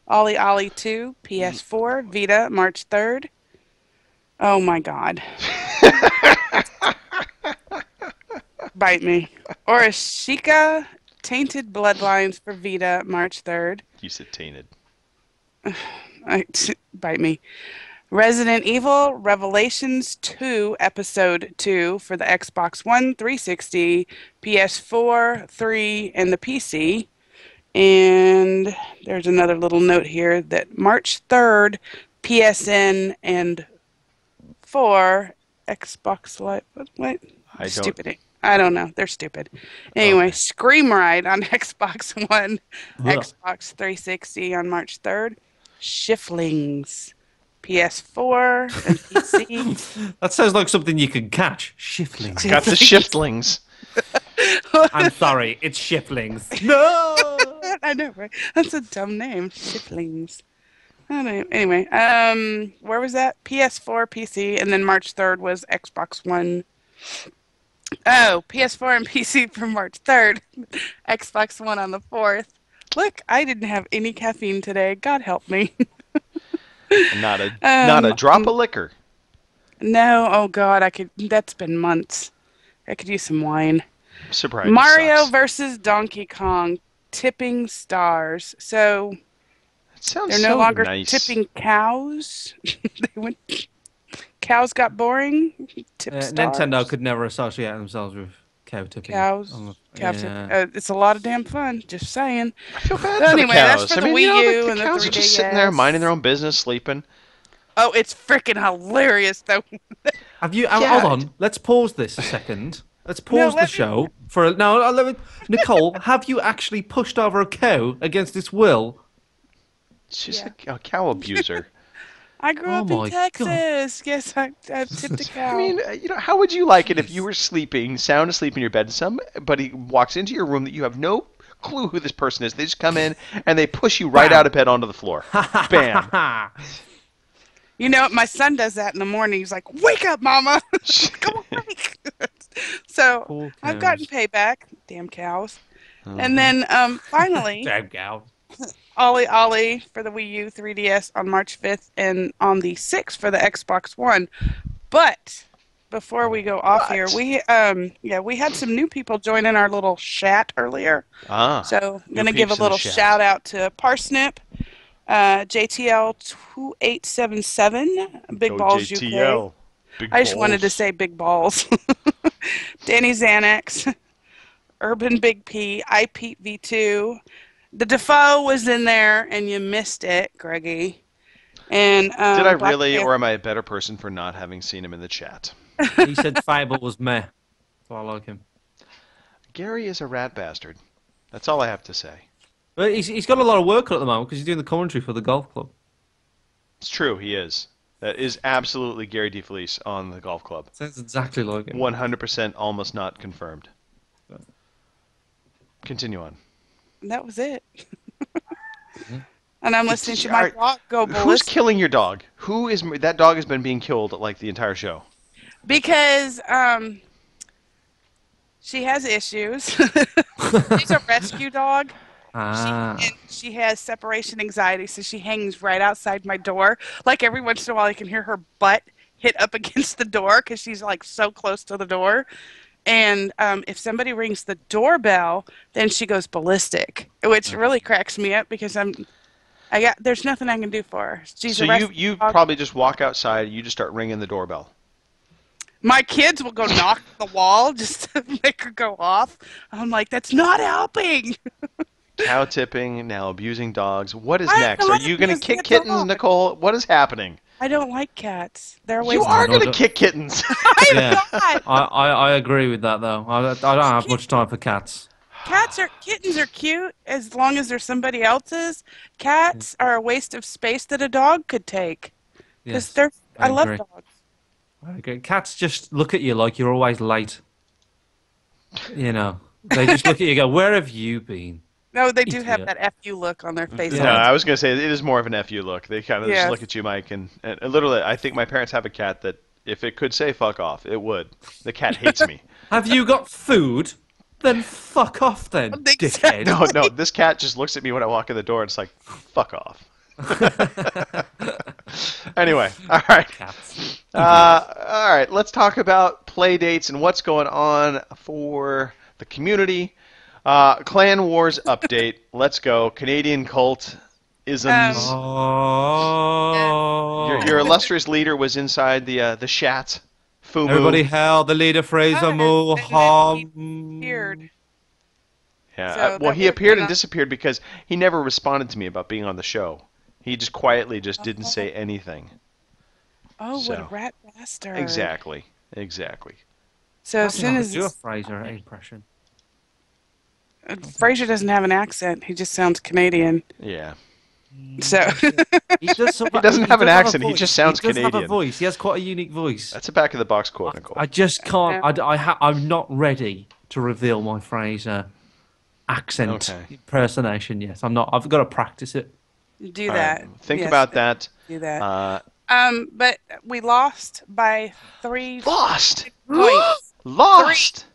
Ollie Ollie 2, PS4, Vita, March 3rd. Oh my God. Bite me. Orishika Tainted Bloodlines for Vita, March 3rd. You said tainted. Bite me. Resident Evil Revelations 2 Episode 2 for the Xbox One, 360, PS4, 3, and the PC. And there's another little note here that March 3rd, PSN and 4 Xbox Live. What? Stupid. I don't know. They're stupid. Anyway, okay. Scream Ride on Xbox One, Xbox 360 on March 3rd. Shiflings, PS4 and PC. That sounds like something you could catch. Shiflings. Got the shiftlings. I'm sorry, it's Shiflings. No! I know, right? That's a dumb name. Shiflings. Anyway, where was that? PS4, PC, and then March 3rd was Xbox One. Oh, PS4 and PC for March 3rd. Xbox One on the 4th. Look, I didn't have any caffeine today. God help me. Not a drop of liquor. No, oh God, that's been months. I could use some wine. Surprise. Mario versus Donkey Kong, Tipping Stars. So they're no longer tipping cows. Cows got boring. Nintendo could never associate themselves with cow tipping. Cows. It's a lot of damn fun. Just saying. I feel bad but for anyway, the cows. That's for the Wii U the and cows the 3DS. are just sitting there minding their own business, sleeping. Oh, it's freaking hilarious though. Have you? Yeah. Hold on. Let's pause this a second. Let's No, pause the let me. show for no. Let me, Nicole, have you actually pushed over a cow against its will? She's Yeah. a cow abuser. I grew Oh up in my God. Texas. Yes, I've tipped a I cow. mean, how would you like it if you Jeez. were sleeping, sound asleep in your bed, and somebody walks into your room that you have no clue who this person is? They just come in and they push you right out Bam. of bed onto the floor. Ha ha ha ha Bam. ha. You know, my son does that in the morning. He's like, "Wake up, mama! Come awake!" So Poor I've gotten cows. payback. Damn cows. And Mhm. then finally, Damn cow. Ollie Ollie for the Wii U 3DS on March 5th and on the 6th for the Xbox One. But before we go off here, But we had some new people join in our little chat earlier. So I'm new gonna give a peeps in the little chat. shout out to Parsnip, JTL 2877, Big Go Balls UK. JTL. Big I just wanted to balls. say Big Balls. Danny Xanax, Urban Big P, I Pete V2. The Defoe was in there and you missed it, Greggy. And Did I Black really, or Panther. am I a better person for not having seen him in the chat? He said Fable was meh. So I like him. Gary is a rat bastard. That's all I have to say. But he's got a lot of work on at the moment because he's doing the commentary for the golf club. It's true, he is. That is absolutely Gary DeFelice on the golf club. Sounds exactly like him. 100% almost not confirmed. Continue on. And that was it. And I'm listening to All my right, dog go who's ballistic killing your dog? Who is that dog has been being killed like the entire show? because she has issues. She's a rescue dog. Ah. She has separation anxiety, so she hangs right outside my door. Like every once in a while, I can hear her butt hit up against the door because she's like so close to the door. And if somebody rings the doorbell, then she goes ballistic, which really cracks me up because there's nothing I can do for her. She's So a rescue you dog. probably just walk outside, you just start ringing the doorbell. My kids will go knock the wall just to make her go off. I'm like, that's not helping. Cow tipping, now abusing dogs. What is I'm next? Are not you going to abusing kick a kittens, dog. Nicole? What is happening? I don't like cats. They're a You waste No, are of no, going to don't. kick kittens. I'm Yeah. not. I agree with that though. I don't have much time for cats. Kittens are cute as long as they're somebody else's. Cats are a waste of space that a dog could take. Because Yes, I I love agree. dogs. I agree. Cats just look at you like you're always late. You know, they just look at you and go, "Where have you been?" No, they do have Idiot. that FU look on their face No, all the Yeah. I time. was going to say it is more of an FU look. They kind of just Yes. look at you, Mike, and literally, I think my parents have a cat that if it could say "fuck off," it would. The cat hates me. Have you got food? Then fuck off, then, Exactly. dickhead. No, this cat just looks at me when I walk in the door and it's like, "Fuck off." Anyway, all right. Cats. All right, let's talk about play dates and what's going on for the community. Clan Wars update. Let's go. Canadian cult isms. Oh. Your illustrious leader was inside the chat. Fumu. Everybody hail the leader, Fraser And Moo. then he appeared. Yeah. So Well, that he would've appeared been and a- disappeared because he never responded to me about being on the show. He just quietly just didn't say anything. Oh, what a So. rat bastard. Exactly. So as soon as do a Fraser impression. Fraser doesn't have an accent, he just sounds Canadian. Yeah. So He does. He doesn't have an does accent, he voice. just sounds He does have a Canadian. voice. He has quite a unique voice. That's a back of the box quote, Nicole. I just can't. I'm not ready to reveal my Fraser accent Okay. impersonation yet. I'm not. I've got to practice it. do All that. right. Think Yes, about that. Do that. But we lost by 3 Lost. points. Lost.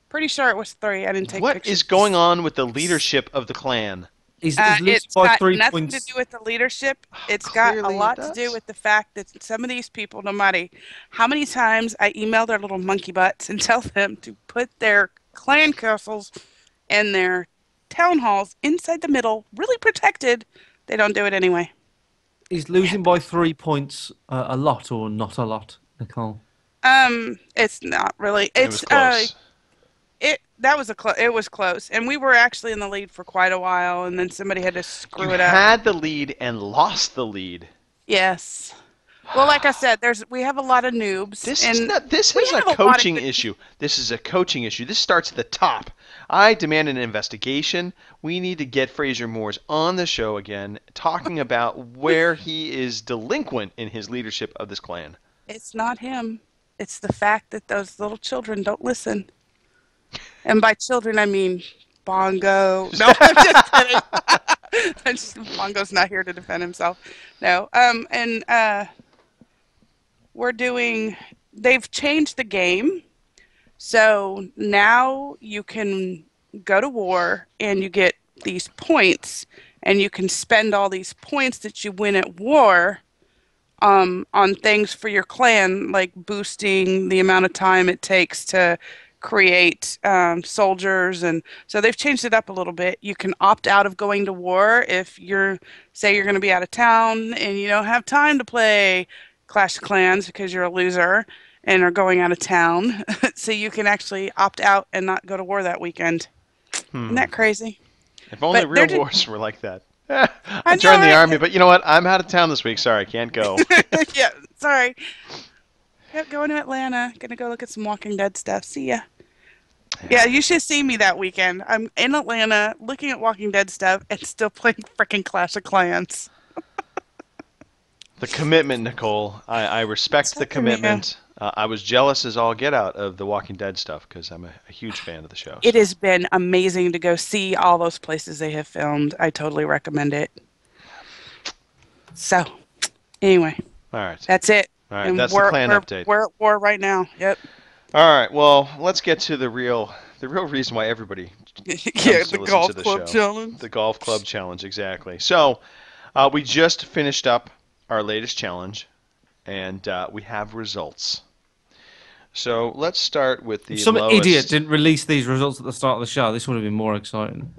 Pretty sure it was 3. I didn't take What pictures. is going on with the leadership of the clan? He's It's losing by got 3 nothing points. to do with the leadership. It's got a Clearly it lot to does. do with the fact that some of these people, no matter how many times I email their little monkey butts and tell them to put their clan castles and their town halls inside the middle, really protected, they don't do it anyway. He's losing by 3 points. A lot or not a lot, Nicole? It's not really. It was close. It was close, and we were actually in the lead for quite a while, and then somebody had to screw You it up. had the lead and lost the lead. Yes. Well, like I said, we have a lot of noobs, This is and not. This we is a have a lot of coaching good issue. This is a coaching issue. This starts at the top. I demand an investigation. We need to get Fraser Moores on the show again, talking about where he is delinquent in his leadership of this clan. It's not him. It's the fact that those little children don't listen. And by children, I mean Bongo. No, I'm just kidding. Bongo's not here to defend himself. No. We're doing. They've changed the game, so now you can go to war and you get these points, and you can spend all these points that you win at war on things for your clan, like boosting the amount of time it takes to create soldiers. And so they've changed it up a little bit. You can opt out of going to war if say you're going to be out of town and you don't have time to play Clash of Clans because you're a loser and are going out of town. So you can actually opt out and not go to war that weekend. Isn't that crazy? If only But real they're wars were like that. I I know, joined the right? army, but you know what? I'm out of town this week. Sorry, can't go. Yeah, sorry. Yep, going to Atlanta. Gonna go look at some Walking Dead stuff. See ya. Yeah, you should see me that weekend. I'm in Atlanta looking at Walking Dead stuff and still playing freaking Clash of Clans. The commitment, Nicole. I respect the commitment. I was jealous as all get out of the Walking Dead stuff because I'm a huge fan of the show. It has been amazing to go see all those places they have filmed. I totally recommend it. So, anyway, All right. that's it. All right, And that's the clan update. We're at war right now. Yep. All right. Well, let's get to the real reason why everybody Yeah, comes to the listen golf to the club show. challenge. The golf club challenge, exactly. So, we just finished up our latest challenge, and we have results. So let's start with the If some lowest. idiot didn't release these results at the start of the show, this would have been more exciting.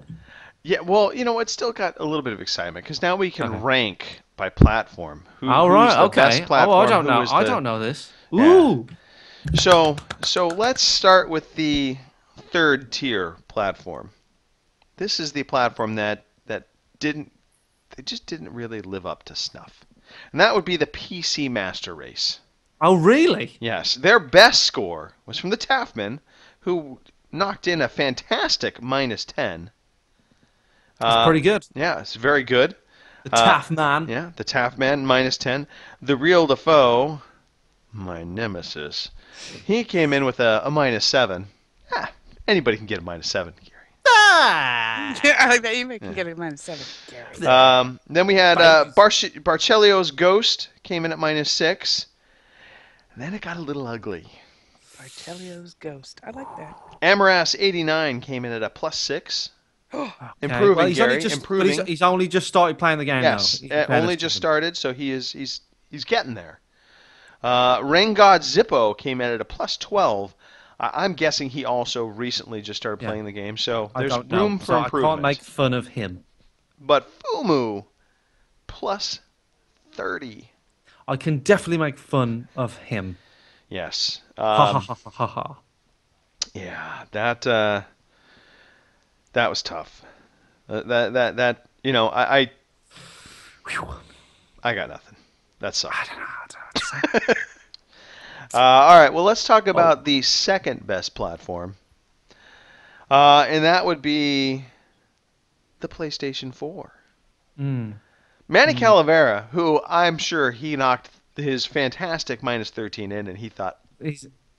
Yeah, well, you know, it's still got a little bit of excitement because now we can Okay. rank by platform. All Who's right, the okay. best platform? I don't who know. is I the- don't know this. Yeah. Ooh. So let's start with the third tier platform. This is the platform that just didn't really live up to snuff, and that would be the PC Master Race. Oh, really? Yes, their best score was from the Taffmen, who knocked in a fantastic -10. That's pretty good. Yeah, it's very good. The Taff man. Yeah, the Taffman -10. The Real Defoe, my nemesis, he came in with a -7. Anybody can get a -7, Gary. Ah! Yeah, I like that. You can get a -7, Gary. Then we had Barcelio's Ghost came in at -6. And then it got a little ugly. Bartelio's Ghost. I like that. Amaras 89 came in at a +6. Okay. Improving, Well, he's only Gary, just, improving. But he's only just started playing the game Yes, now. only just started, so he's getting there. Rengod Zippo came in at a +12. I'm guessing he also recently just started playing the game, so I there's don't know, room so for improvement. I can't make fun of him. But Fumu, +30. I can definitely make fun of him. Yes. Ha ha ha ha ha ha. Yeah, that was tough. That you know, I got nothing. That sucked. I don't know how to say. All right, well, let's talk about the second best platform, and that would be the PlayStation 4. Manny Calavera, who I'm sure he knocked his fantastic -13 in, and he thought,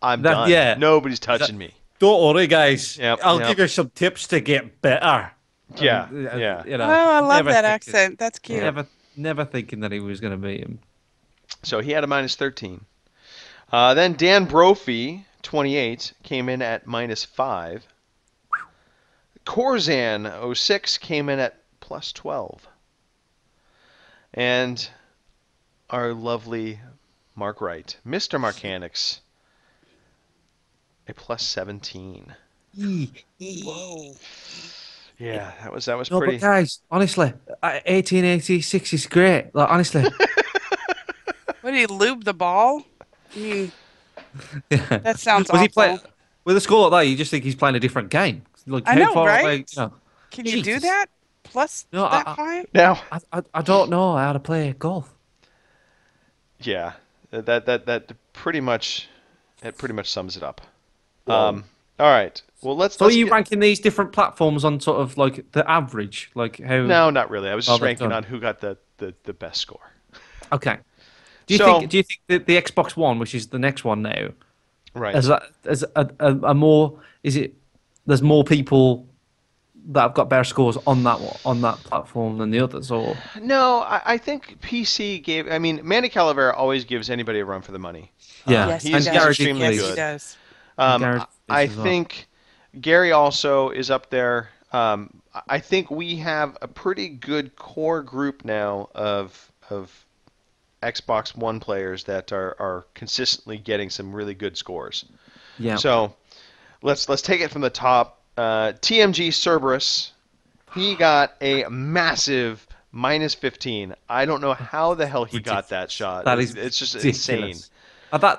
I'm done. Yeah. Nobody's touching me. Don't worry, guys. Yep, I'll yep. give you some tips to get better. Yeah, yeah. You know, Oh, I love never that thinking- accent. That's cute. Never thinking that he was going to beat him. So he had a -13. Then Dan Brophy, 28, came in at -5. Corzan, 06, came in at +12. And our lovely Mark Wright, Mr. Marcanix, a +17. Whoa. Yeah, that was No, pretty. but guys, honestly, 1886 is great. Like, honestly. What did he lube the ball? I mean, Yeah. that sounds Was he awful. play with a score like that? You just think he's playing a different game. Like, I how know, far right? away, you know. Can you do Jesus. that? Plus No, that high? Now, I don't know how to play golf. Yeah, that pretty much sums it up. Whoa. All right. Well, So are let's you get. ranking these different platforms on sort of like the average, like how No, not really. I was well just they've ranking done? on who got the best score. Okay. So, Do you think that the Xbox One, which is the next one now, right. as a more is it? There's more people that have got better scores on that platform than the others, or No, I think PC gave. I mean, Manny Calavera always gives anybody a run for the money. yeah, Yes, he and He's does. Garage extremely Yes, he good. does. and Um, Garage I as well. think Gary also is up there. I think we have a pretty good core group now of Xbox One players that are consistently getting some really good scores. Yeah, So let's take it from the top. TMG Cerberus, he got a massive -15. I don't know how the hell he got that shot. that is It's just insane. ridiculous.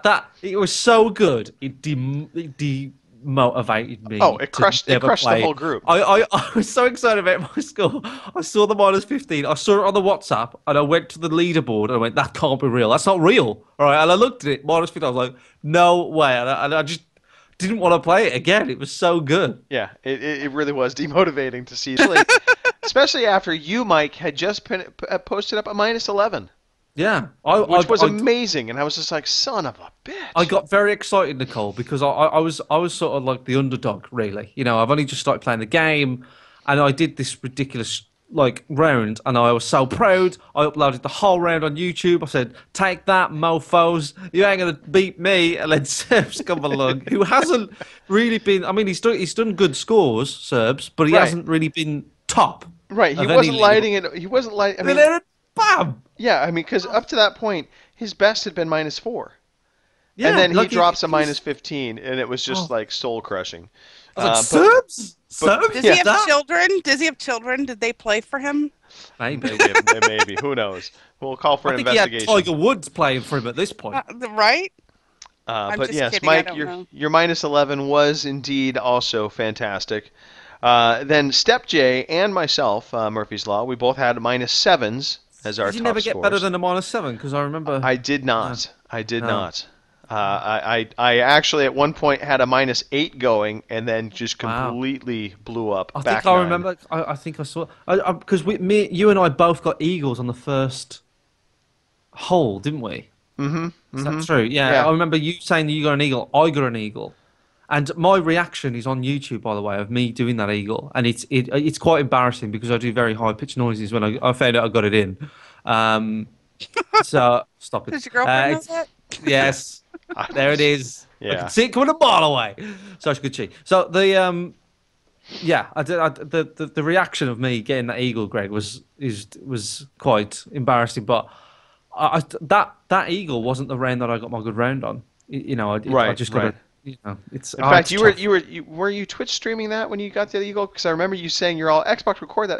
That it was so good. It demotivated me. Oh, it to crushed never the play. whole group. I was so excited about my score. I saw the -15. I saw it on the WhatsApp, and I went to the leaderboard. And I went, "That can't be real. That's not real." All right, and I looked at it, -15. I was like, "No way!" And I just didn't want to play it again. It was so good. Yeah, it really was demotivating to see, especially after you, Mike, had just posted up a -11, Yeah, which was amazing, and I was just like, son of a bitch. I got very excited, Nicole, because I was sort of like the underdog, really. You know, I've only just started playing the game, and I did this ridiculous like round, and I was so proud. I uploaded the whole round on YouTube. I said, "Take that, mofo's! You ain't gonna beat me." And then Serbs come along, who hasn't really been. I mean, he's done good scores, Serbs, but he Right. hasn't really been top. Right, he of any wasn't league. lighting it. He wasn't lighting. I And mean, then, bam! yeah, I mean, because up to that point, his best had been -4. Yeah, And then he like, drops a he was- -15, and it was just Oh. like soul crushing. I was like, Serbs? Does Yeah. he have children? Does he have children? Did they play for him? Maybe. Maybe. Who knows? We'll call for I an think he had investigation. Tiger Woods playing for him at this point. Right? I'm But just yes, kidding, I Mike, don't know. your -11 was indeed also fantastic. Then Step J and myself, Murphy's Law, we both had -7s as our Did you top never get scores. better than a -7? Because I remember. I did not. I did No. not. I actually at one point had a -8 going, and then just Wow. completely blew up. I back think I 9. remember. I think I saw. Because you and I both got eagles on the first hole, didn't we? Mm-hmm. Is that true? Yeah, Yeah. I remember you saying that you got an eagle. I got an eagle, and my reaction is on YouTube, by the way, of me doing that eagle, and it's quite embarrassing because I do very high pitched noises when I found out I got it in. So stop it. Does your girlfriend know It's- that? Yes, there it is. I Yeah. can see it coming a mile away. Such good cheat. So the yeah, the reaction of me getting that eagle, Greg, was quite embarrassing. But that eagle wasn't the round that I got my good round on. You know, I Right, just got right. you know, it's. In fact, it's tough. were you Twitch streaming that when you got the Eagle? Because I remember you saying you're all Xbox record that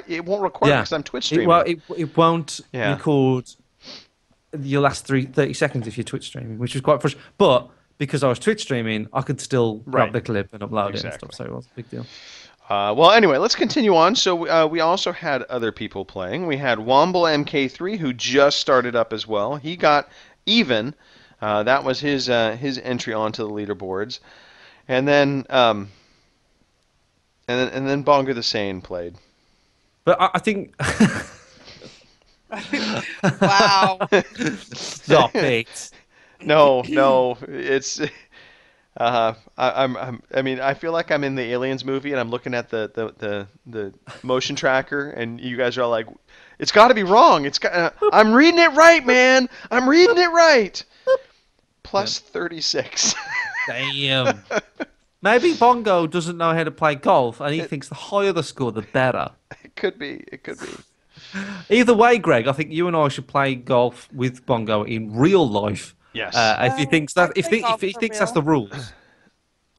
it won't record Yeah. because I'm Twitch streaming. It won't Yeah. record your last 30 seconds if you're Twitch streaming, which is quite frustrating. But because I was Twitch streaming, I could still Right. grab the clip and upload it and Exactly. stuff. So it was a big deal. Well, anyway, let's continue on. So we also had other people playing. We had Womble MK3 who just started up as well. He got even. That was his entry onto the leaderboards, and then Bonga the Sane played. But I think. Wow. Stop it. No, it's. I mean, I feel like I'm in the Aliens movie, and I'm looking at the motion tracker, and you guys are all like, "It's got to be wrong. I'm reading it right, man. I'm reading it right." Plus 36. Damn. Maybe Bongo doesn't know how to play golf, and he thinks the higher the score, the better. It could be. Either way, Greg, I think you and I should play golf with Bongo in real life. Yes. If he thinks that, I play golf if he for thinks that's real. the rules.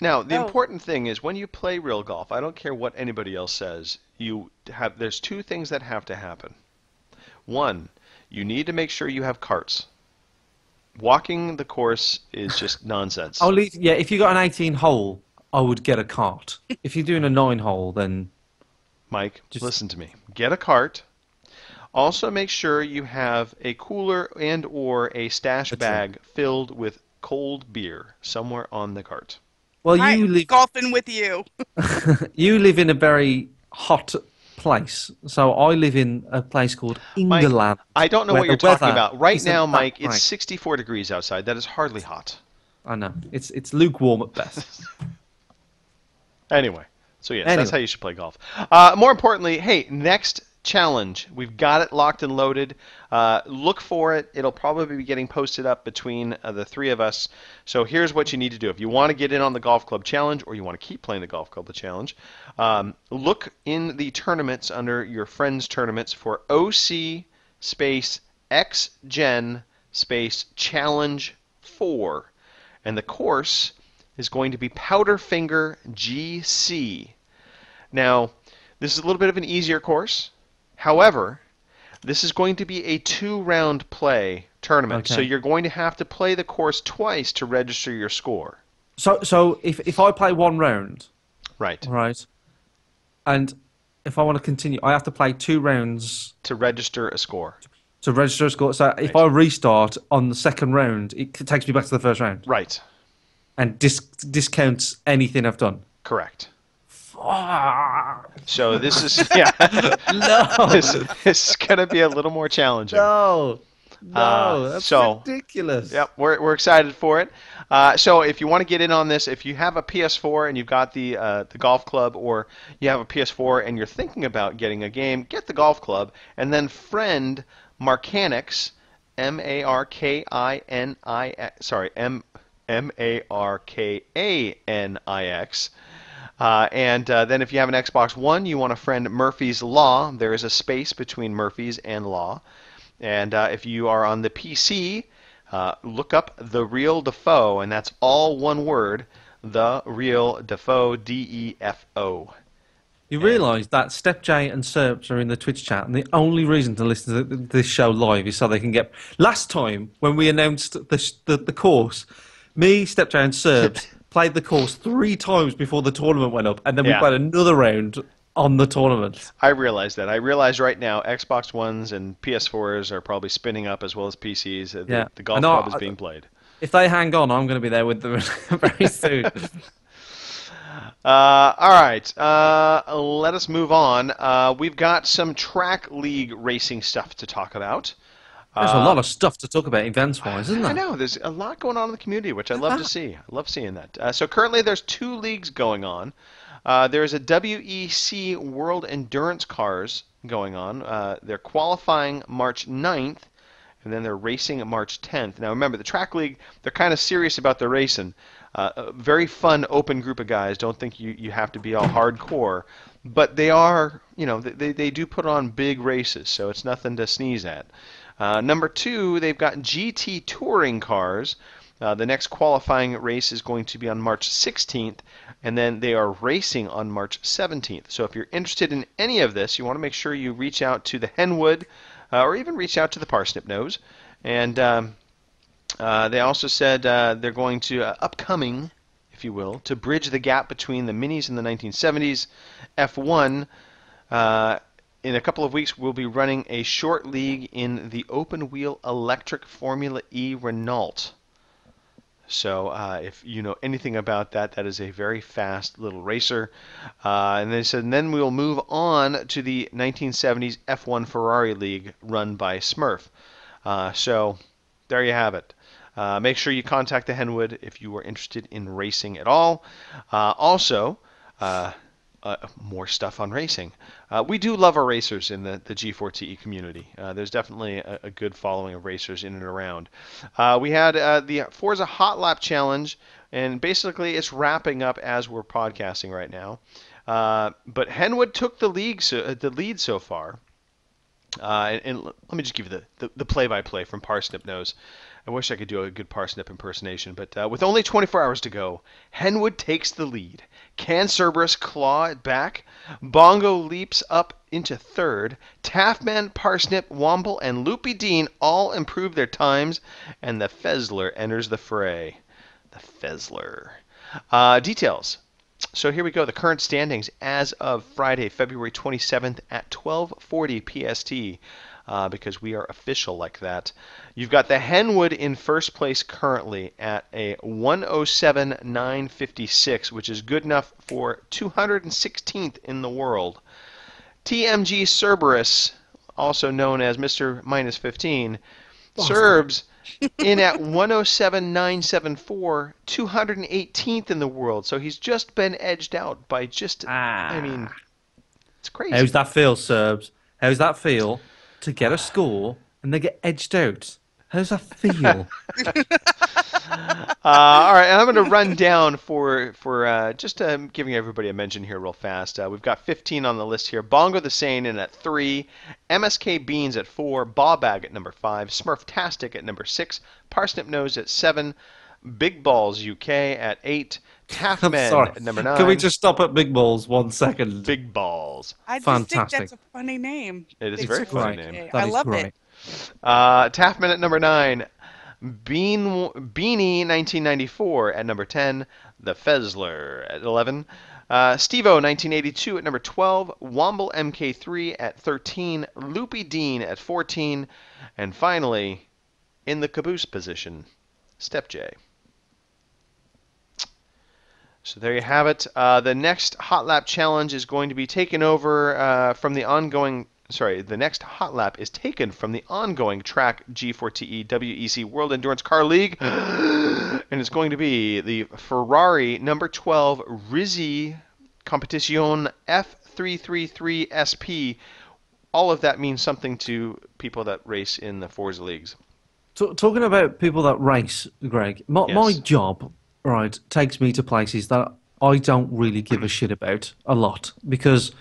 Now, the Oh. important thing is when you play real golf, I don't care what anybody else says, there's two things that have to happen. One, you need to make sure you have carts. Walking the course is just nonsense. If you got an 18 hole, I would get a cart. If you're doing a 9 hole, then Mike, listen to me. Get a cart. Also, make sure you have a cooler and or a stash That's right. bag filled with cold beer somewhere on the cart. Well, I'm golfing with you. you live in a very hot place. So I live in a place called Mike, England, I don't know where what the you're talking weather about. Right now, isn't that Mike, it's great. 64 degrees outside. That is hardly hot. I know it's lukewarm at best. Anyway, so yes, that's Anyway. how you should play golf. More importantly, hey, next challenge. We've got it locked and loaded. Look for it. It'll probably be getting posted up between the three of us. So here's what you need to do. If you want to get in on the Golf Club Challenge or you want to keep playing the Golf Club Challenge, look in the tournaments under your friends' tournaments for OC space XGen space Challenge 4. And the course is going to be Powderfinger GC. Now, this is a little bit of an easier course. However, this is going to be a 2-round play tournament. Okay. So you're going to have to play the course twice to register your score. So if I play one round, Right. right, and if I want to continue, I have to play 2 rounds To register a score. to register a score. So if Right. I restart on the second round, it takes me back to the first round Right. and discounts anything I've done. Correct. Ah, So this is yeah. no, this is going to be a little more challenging. no, that's so- ridiculous. Yep, we're excited for it. So if you want to get in on this, if you have a PS4 and you've got the golf club, or you have a PS4 and you're thinking about getting a game, get the golf club and then friend Markanix, Markanix. And then if you have an Xbox One, you want to friend Murphy's Law. There is a space between Murphy's and Law. And if you are on the PC, look up The Real Defoe, and that's all one word, The Real Defoe, DEFO. You realise that Step J and Serps are in the Twitch chat, and the only reason to listen to this show live is so they can get. Last time when we announced the course, me, Step J, and Serps played the course 3 times before the tournament went up, and then we Yeah. played another round on the tournament. I realize that. I realize right now Xbox Ones and PS4s are probably spinning up as well as PCs. Yeah. The golf I know, club is being played. If they hang on, I'm going to be there with them very soon. All right, let us move on. We've got some track league racing stuff to talk about. There's a lot of stuff to talk about events-wise, isn't there? I know, there's a lot going on in the community, which I love to see. I love seeing that. So currently there's 2 leagues going on. There's a WEC World Endurance Cars going on. They're qualifying March 9th, and then they're racing March 10th. Now remember, the track league, they're kind of serious about their racing. A very fun, open group of guys. Don't think you have to be all hardcore. But they are, they do put on big races, so it's nothing to sneeze at. Number 2, they've got GT Touring Cars. The next qualifying race is going to be on March 16th, and then they are racing on March 17th. So if you're interested in any of this, you want to make sure you reach out to the Henwood, or even reach out to the Parsnip Nose. And they also said they're going to, upcoming, if you will, to bridge the gap between the minis in the 1970s, F1. In a couple of weeks, we'll be running a short league in the open-wheel electric Formula E Renault. So if you know anything about that, that is a very fast little racer. And they said, and then we'll move on to the 1970s F1 Ferrari League run by Smurf. So there you have it. Make sure you contact the Henwood if you are interested in racing at all. Also, more stuff on racing. We do love our racers in the G4TE community. There's definitely a good following of racers in and around. We had the Forza Hot Lap Challenge, and basically it's wrapping up as we're podcasting right now. But Henwood took the lead so far. And let me just give you the play-by-play from Parsnip Nose. I wish I could do a good Parsnip impersonation, but with only 24 hours to go, Henwood takes the lead. Can Cerberus claw it back? Bongo leaps up into third. Taffman, Parsnip, Womble, and Loopy Dean all improve their times, and the Fezler enters the fray. The Fezler. Details. So here we go. The current standings as of Friday, February 27th at 12:40 PST. because we are official like that. You've got the Henwood in first place currently at a 107.956, which is good enough for 216th in the world. TMG Cerberus, also known as Mr. Minus 15, Serbs in at 107.974, 218th in the world. So he's just been edged out by just, I mean, it's crazy. How's that feel, Serbs? How's that feel to get a score and they get edged out? How's that feel? All right, and I'm going to run down for just giving everybody a mention here real fast. We've got 15 on the list here. Bongo the Sane in at 3, MSK Beans at 4, Bawbag at number 5, Smurftastic at number 6, Parsnip Nose at 7, Big Balls UK at 8, Taffman at number 9. Can we just stop at Big Balls 1 second? Big Balls. I just Fantastic. think that's a funny name. It is a Big very Balls. funny Right. name. That I is love great. it. Taffman at number 9, Beanie 1994 at number 10, The Fezler at 11, Stevo 1982 at number 12, Womble MK3 at 13, Loopy Dean at 14, and finally, in the caboose position, Step J. So there you have it. The next Hot Lap challenge is going to be taken over from the ongoing. Sorry, the next Hot Lap is taken from the ongoing Track G4TE WEC World Endurance Car League, and it's going to be the Ferrari number 12 Rizzi Competition F333 SP. All of that means something to people that race in the Forza leagues. Talking about people that race, Greg, my Yes. job, right, takes me to places that I don't really give a shit about a lot because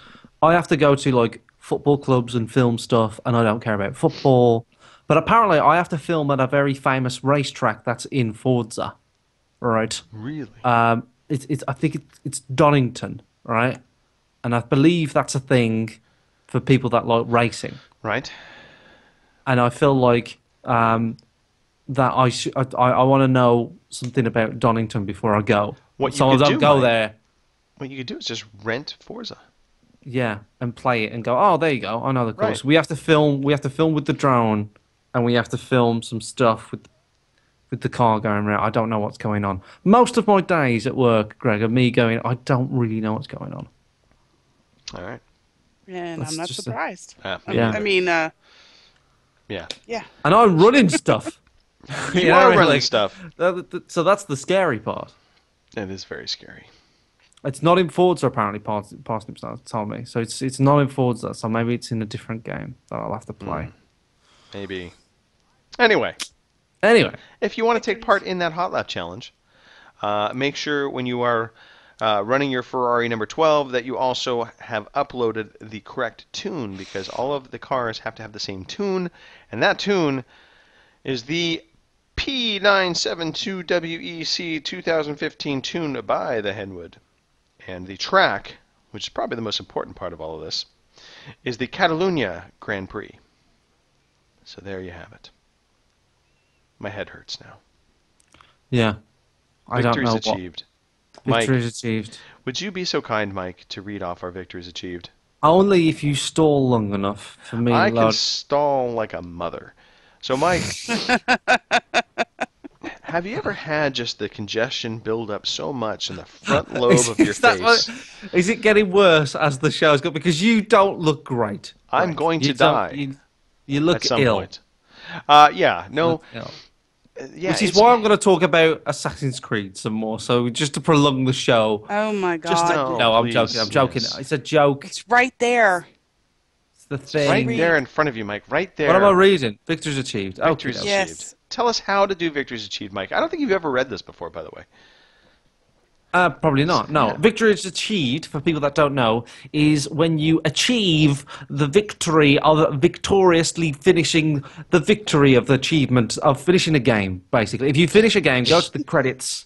I have to go to like football clubs and film stuff, and I don't care about football. But apparently, I have to film at a very famous racetrack that's in Forza, right? Really? I think it's Donington, right? And I believe that's a thing for people that like racing. Right. And I feel like that I want to know something about Donington before I go. What you so I could don't do, go Mike. there. What you could do is just rent Forza. Yeah, and play it and go. Oh, there you go. I know the course. Right. We have to film. We have to film with the drone, and we have to film some stuff with the car going around. I don't know what's going on. Most of my days at work, Greg, are me going. I don't really know what's going on. All right. And That's I'm not just a- surprised. Yeah. Yeah. I mean, Yeah. yeah. And I'm running stuff. You know, are like, running stuff. So that's the scary part. It is very scary. It's not in Forza apparently. Parsnips told me. So it's not in Forza. So maybe it's in a different game that I'll have to play. Maybe. Anyway, Anyway, if you want to take part in that Hot Lap challenge, make sure when you are running your Ferrari number 12 that you also have uploaded the correct tune, because all of the cars have to have the same tune, and that tune is the P972WEC 2015 tune by the Henwood. And the track, which is probably the most important part of all of this, is the Catalunya Grand Prix. So there you have it. My head hurts now. yeah. I don't Victories know achieved. what Mike, victory is achieved. would you be so kind, Mike, to read off our victories achieved? Only if you stall long enough for me. I can load. stall like a mother. So, Mike, have you ever had just the congestion build up so much in the front lobe of your Is that face? is it getting worse as the show's got? Because you don't look great. I'm Greg. going to You don't- die You look at some ill. point. Yeah, no. Look ill. Yeah, Which is it's- why I'm going to talk about Assassin's Creed some more. So just to prolong the show. Oh my God. Just to, No, no, I'm please, joking. I'm joking. yes. It's a joke. It's right there. It's the thing. right there in front of you, Mike. Right there. What am I reading? Victories achieved. Victories Okay. Yes. achieved. Tell us how to do victories achieved, Mike. I don't think you've ever read this before, by the way. Probably not. No. Yeah. Victories achieved, for people that don't know, is when you achieve the victory of victoriously finishing the victory of the achievement of finishing a game, basically. If you finish a game, go to the credits,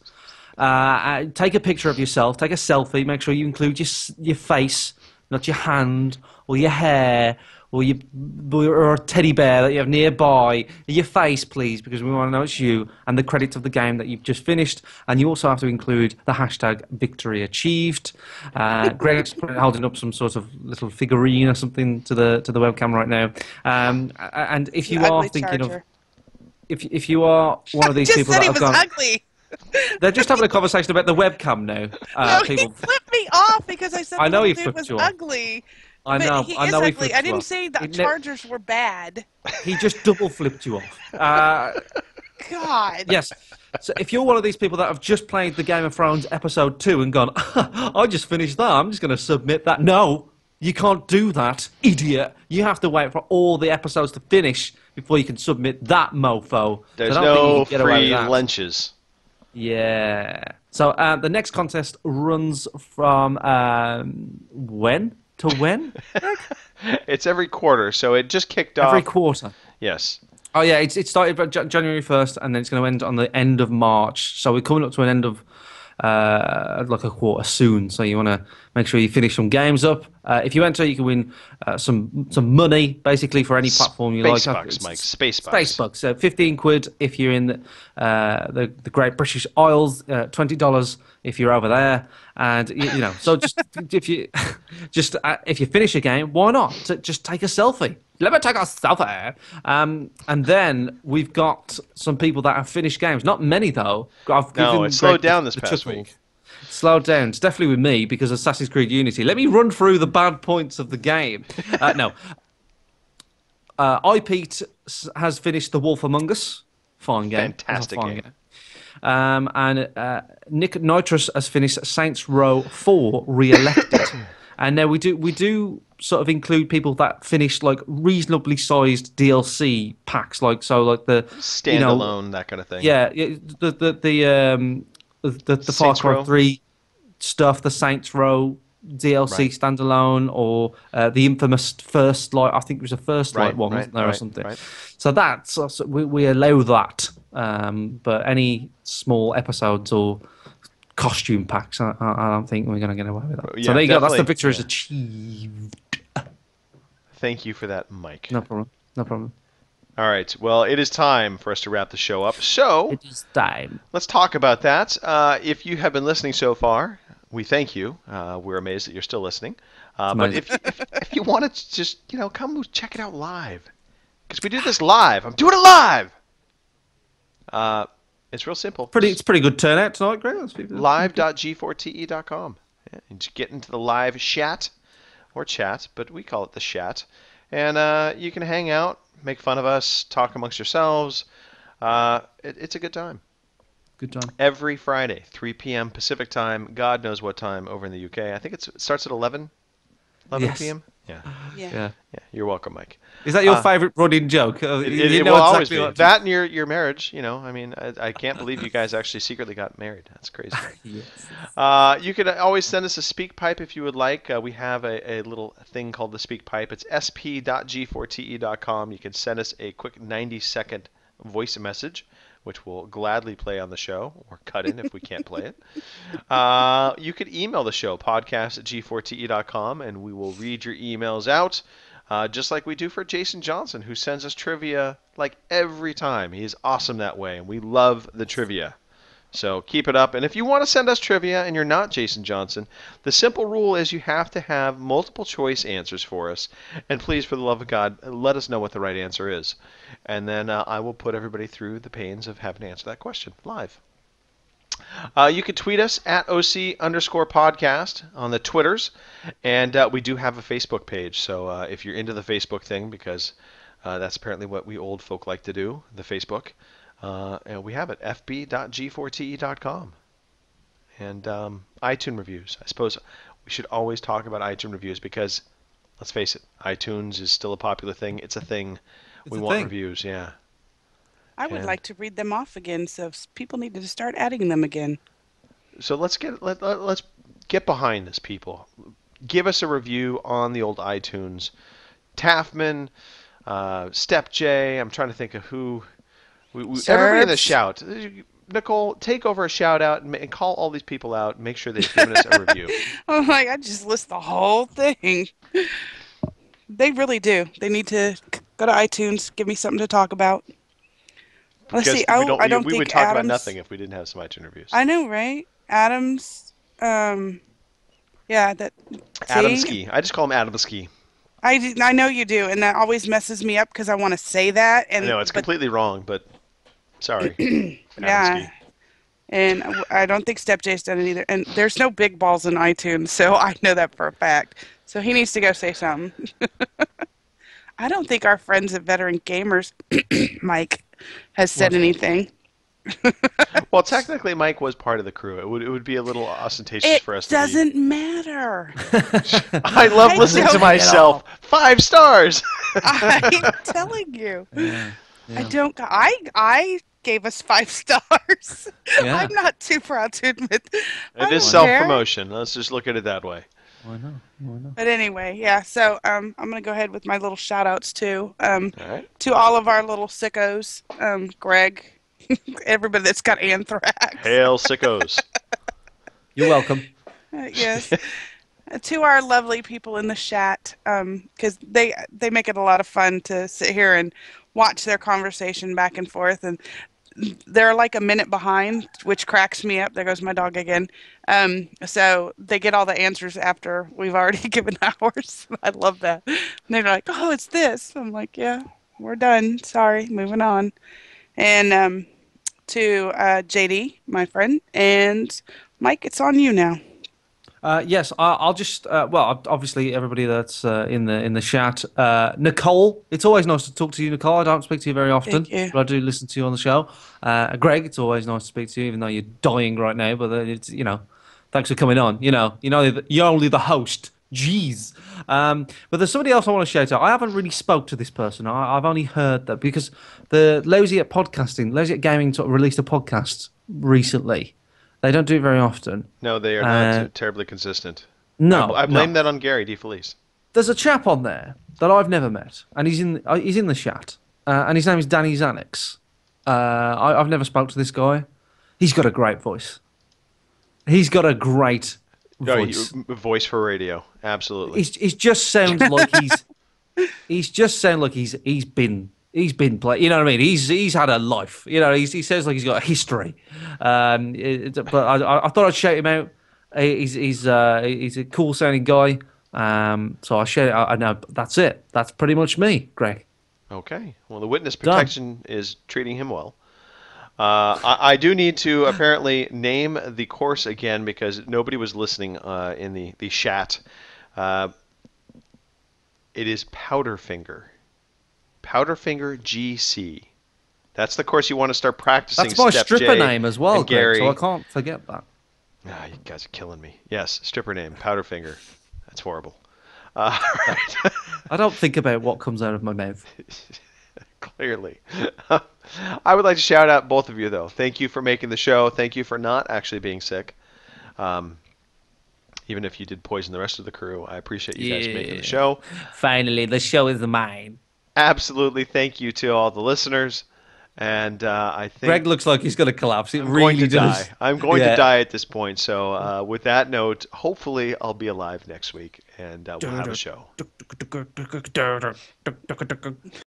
take a picture of yourself, take a selfie, make sure you include your face, not your hand or your hair or a teddy bear that you have nearby, your face, please, because we want to know it's you, and the credits of the game that you've just finished. And you also have to include the hashtag victory achieved. Greg's holding up some sort of little figurine or something to the webcam right now. And if you are thinking of, if you are one of these just people said that he have was gone, ugly. they're just having a conversation about the webcam now. No, People, he flipped me off because I said I the know little he dude flipped was you off. ugly. I know, But he I is know he ugly. flipped I you didn't off. say the He ne- Chargers were bad. He just double flipped you off. God. Yes. So if you're one of these people that have just played the Game of Thrones episode 2 and gone, I just finished that, I'm just going to submit that. No, you can't do that, idiot. You have to wait for all the episodes to finish before you can submit that mofo. There's So I don't think you no can get away with free that. lunches. Yeah. So the next contest runs from when to when? It's every quarter, so it just kicked off. Every quarter. Yes. Oh yeah, it started January 1st, and then it's going to end on the end of March. So we're coming up to an end of like a quarter soon. So you want to make sure you finish some games up. If you enter, you can win some money, basically, for any platform you like. Space bucks, Mike. Space bucks. Space bucks. 15 quid if you're in the Great British Isles. $20 if you're over there. And you know, so just if you finish a game, why not? Just take a selfie. Let me take a selfie. And then we've got some people that have finished games. Not many though. No, it slowed down this past week. Slowed down. It's definitely with me because of Assassin's Creed Unity. Let me run through the bad points of the game. No. iPete has finished The Wolf Among Us. Fine game. Fantastic game. And Nick Nitrous has finished Saints Row 4 Re-elected. And now we do sort of include people that finished like reasonably sized DLC packs, like the standalone, that kind of thing. Yeah, the Far Cry 3 stuff, the Saints Row DLC standalone, or the infamous First Light. I think it was a First Light one, wasn't there, or something? Right. So that's we allow that, but any small episodes or costume packs, I don't think we're going to get away with that. Yeah, so there you go. That's the victory is achieved. Thank you for that, Mike. No problem. All right. Well, it is time for us to wrap the show up. So it is time. Let's talk about that. If you have been listening so far, we thank you. We're amazed that you're still listening. But if you want to just come check it out live, because we do this live. I'm doing it live. It's real simple. It's pretty good turnout tonight, Greg. Live.g4te.com. Yeah, and just get into the live chat, but we call it the chat. And you can hang out, make fun of us, talk amongst yourselves. It's a good time. Good time. Every Friday, 3 p.m. Pacific time. God knows what time over in the UK. I think it starts at 11 p.m. Yeah. You're welcome, Mike. Is that your favorite running joke? It will always be. That and your marriage. I mean, I can't believe you guys actually secretly got married. That's crazy. Yes. You can always send us a speak pipe if you would like. We have a little thing called the speak pipe. It's sp.g4te.com. You can send us a quick 90-second voice message, which we'll gladly play on the show or cut in if we can't play it. You could email the show, podcast@g4te.com, and we will read your emails out, just like we do for Jason Johnson, who sends us trivia like every time. He is awesome that way, and we love the trivia. So keep it up. And if you want to send us trivia and you're not Jason Johnson, the simple rule is you have to have multiple choice answers for us. And please, for the love of God, let us know what the right answer is. And then I will put everybody through the pains of having to answer that question live. You can tweet us at OC_podcast on the Twitters. And we do have a Facebook page. So if you're into the Facebook thing, because that's apparently what we old folk like to do, the Facebook. And we have it, fb.g4te.com. And iTunes reviews. I suppose we should always talk about iTunes reviews because, let's face it, iTunes is still a popular thing. It's a thing. We want reviews, yeah. I would like to read them off again, so people need to start adding them again. So let's get behind this, people. Give us a review on the old iTunes. Taffman, Step J. I'm trying to think of who. Everybody in the shout. Nicole, take over a shout out and call all these people out and make sure they've given us a review. Oh my God, just list the whole thing. They really do. They need to go to iTunes, give me something to talk about. Let's Because see. Oh, I don't we would think talk about Adams. nothing if we didn't have some iTunes reviews. I know, right? Adams. Yeah. That. See, Adamski. I just call him Adamski. I know you do, and that always messes me up because I want to say that, I know it's but completely wrong, but sorry. yeah. Adamski. And I don't think Step J's done it either. And there's no big balls in iTunes, so I know that for a fact. So he needs to go say something. I don't think our friends at Veteran Gamers, Mike, has said anything. Well, technically, Mike was part of the crew. It would be a little ostentatious It for us to be. doesn't matter. I love I listening to don't- myself. 5 stars. I'm telling you. Yeah. I don't. I gave us 5 stars. Yeah. I'm not too proud to admit. I It is don't self care. promotion. Let's just look at it that way. Why not? Why not? But anyway, yeah. So I'm gonna go ahead with my little shout outs too. All right. To all of our little sickos, Greg, everybody that's got anthrax. Hail sickos. You're welcome. Yes. To our lovely people in the chat, because they make it a lot of fun to sit here and watch their conversation back and forth, and they're like a minute behind, which cracks me up. There goes my dog again. So they get all the answers after we've already given ours. I love that. And they're like, "Oh, it's this." I'm like, "Yeah, we're done. Sorry, moving on." And to JD, my friend, and Mike, it's on you now. Yes, I'll just well, obviously everybody that's in the chat. Nicole, it's always nice to talk to you, Nicole. I don't speak to you very often, Thank you. but I do listen to you on the show. Greg, it's always nice to speak to you, even though you're dying right now. But it's thanks for coming on. You're only the host. Jeez. But there's somebody else I want to shout out. I haven't really spoke to this person. I've only heard that because the Lazy at Podcasting, Lazy at Gaming released a podcast recently. They don't do it very often. No, they are not terribly consistent. No, I blame no. that on Gary DeFelice. There's a chap on there that I've never met, and he's in the chat, and his name is Danny Xanax. I've never spoke to this guy. He's got a great voice. He's got a great voice. Voice for radio. Absolutely. He's just sounds like he's been playing. You know what I mean? He's had a life. He sounds like he's got a history. But I thought I'd shout him out. He's a cool sounding guy. So I shout it out. I know that's it. That's pretty much me, Greg. Okay. Well, the witness protection is treating him well. I do need to apparently name the course again because nobody was listening in the chat. It is Powderfinger. Powderfinger GC. That's the course you want to start practicing. That's my Step stripper J name as well, and Greg, Gary. so I can't forget that. You guys are killing me. Yes, stripper name, Powderfinger. That's horrible. Right. I don't think about what comes out of my mouth. Clearly. I would like to shout out both of you, though. Thank you for making the show. Thank you for not actually being sick. Even if you did poison the rest of the crew, I appreciate you guys making the show. Finally, the show is mine. Absolutely. Thank you to all the listeners. And I think Greg looks like he's going to collapse. It I'm really going to does. die. I'm going Yeah. to die at this point. So with that note, hopefully I'll be alive next week and we'll have a show.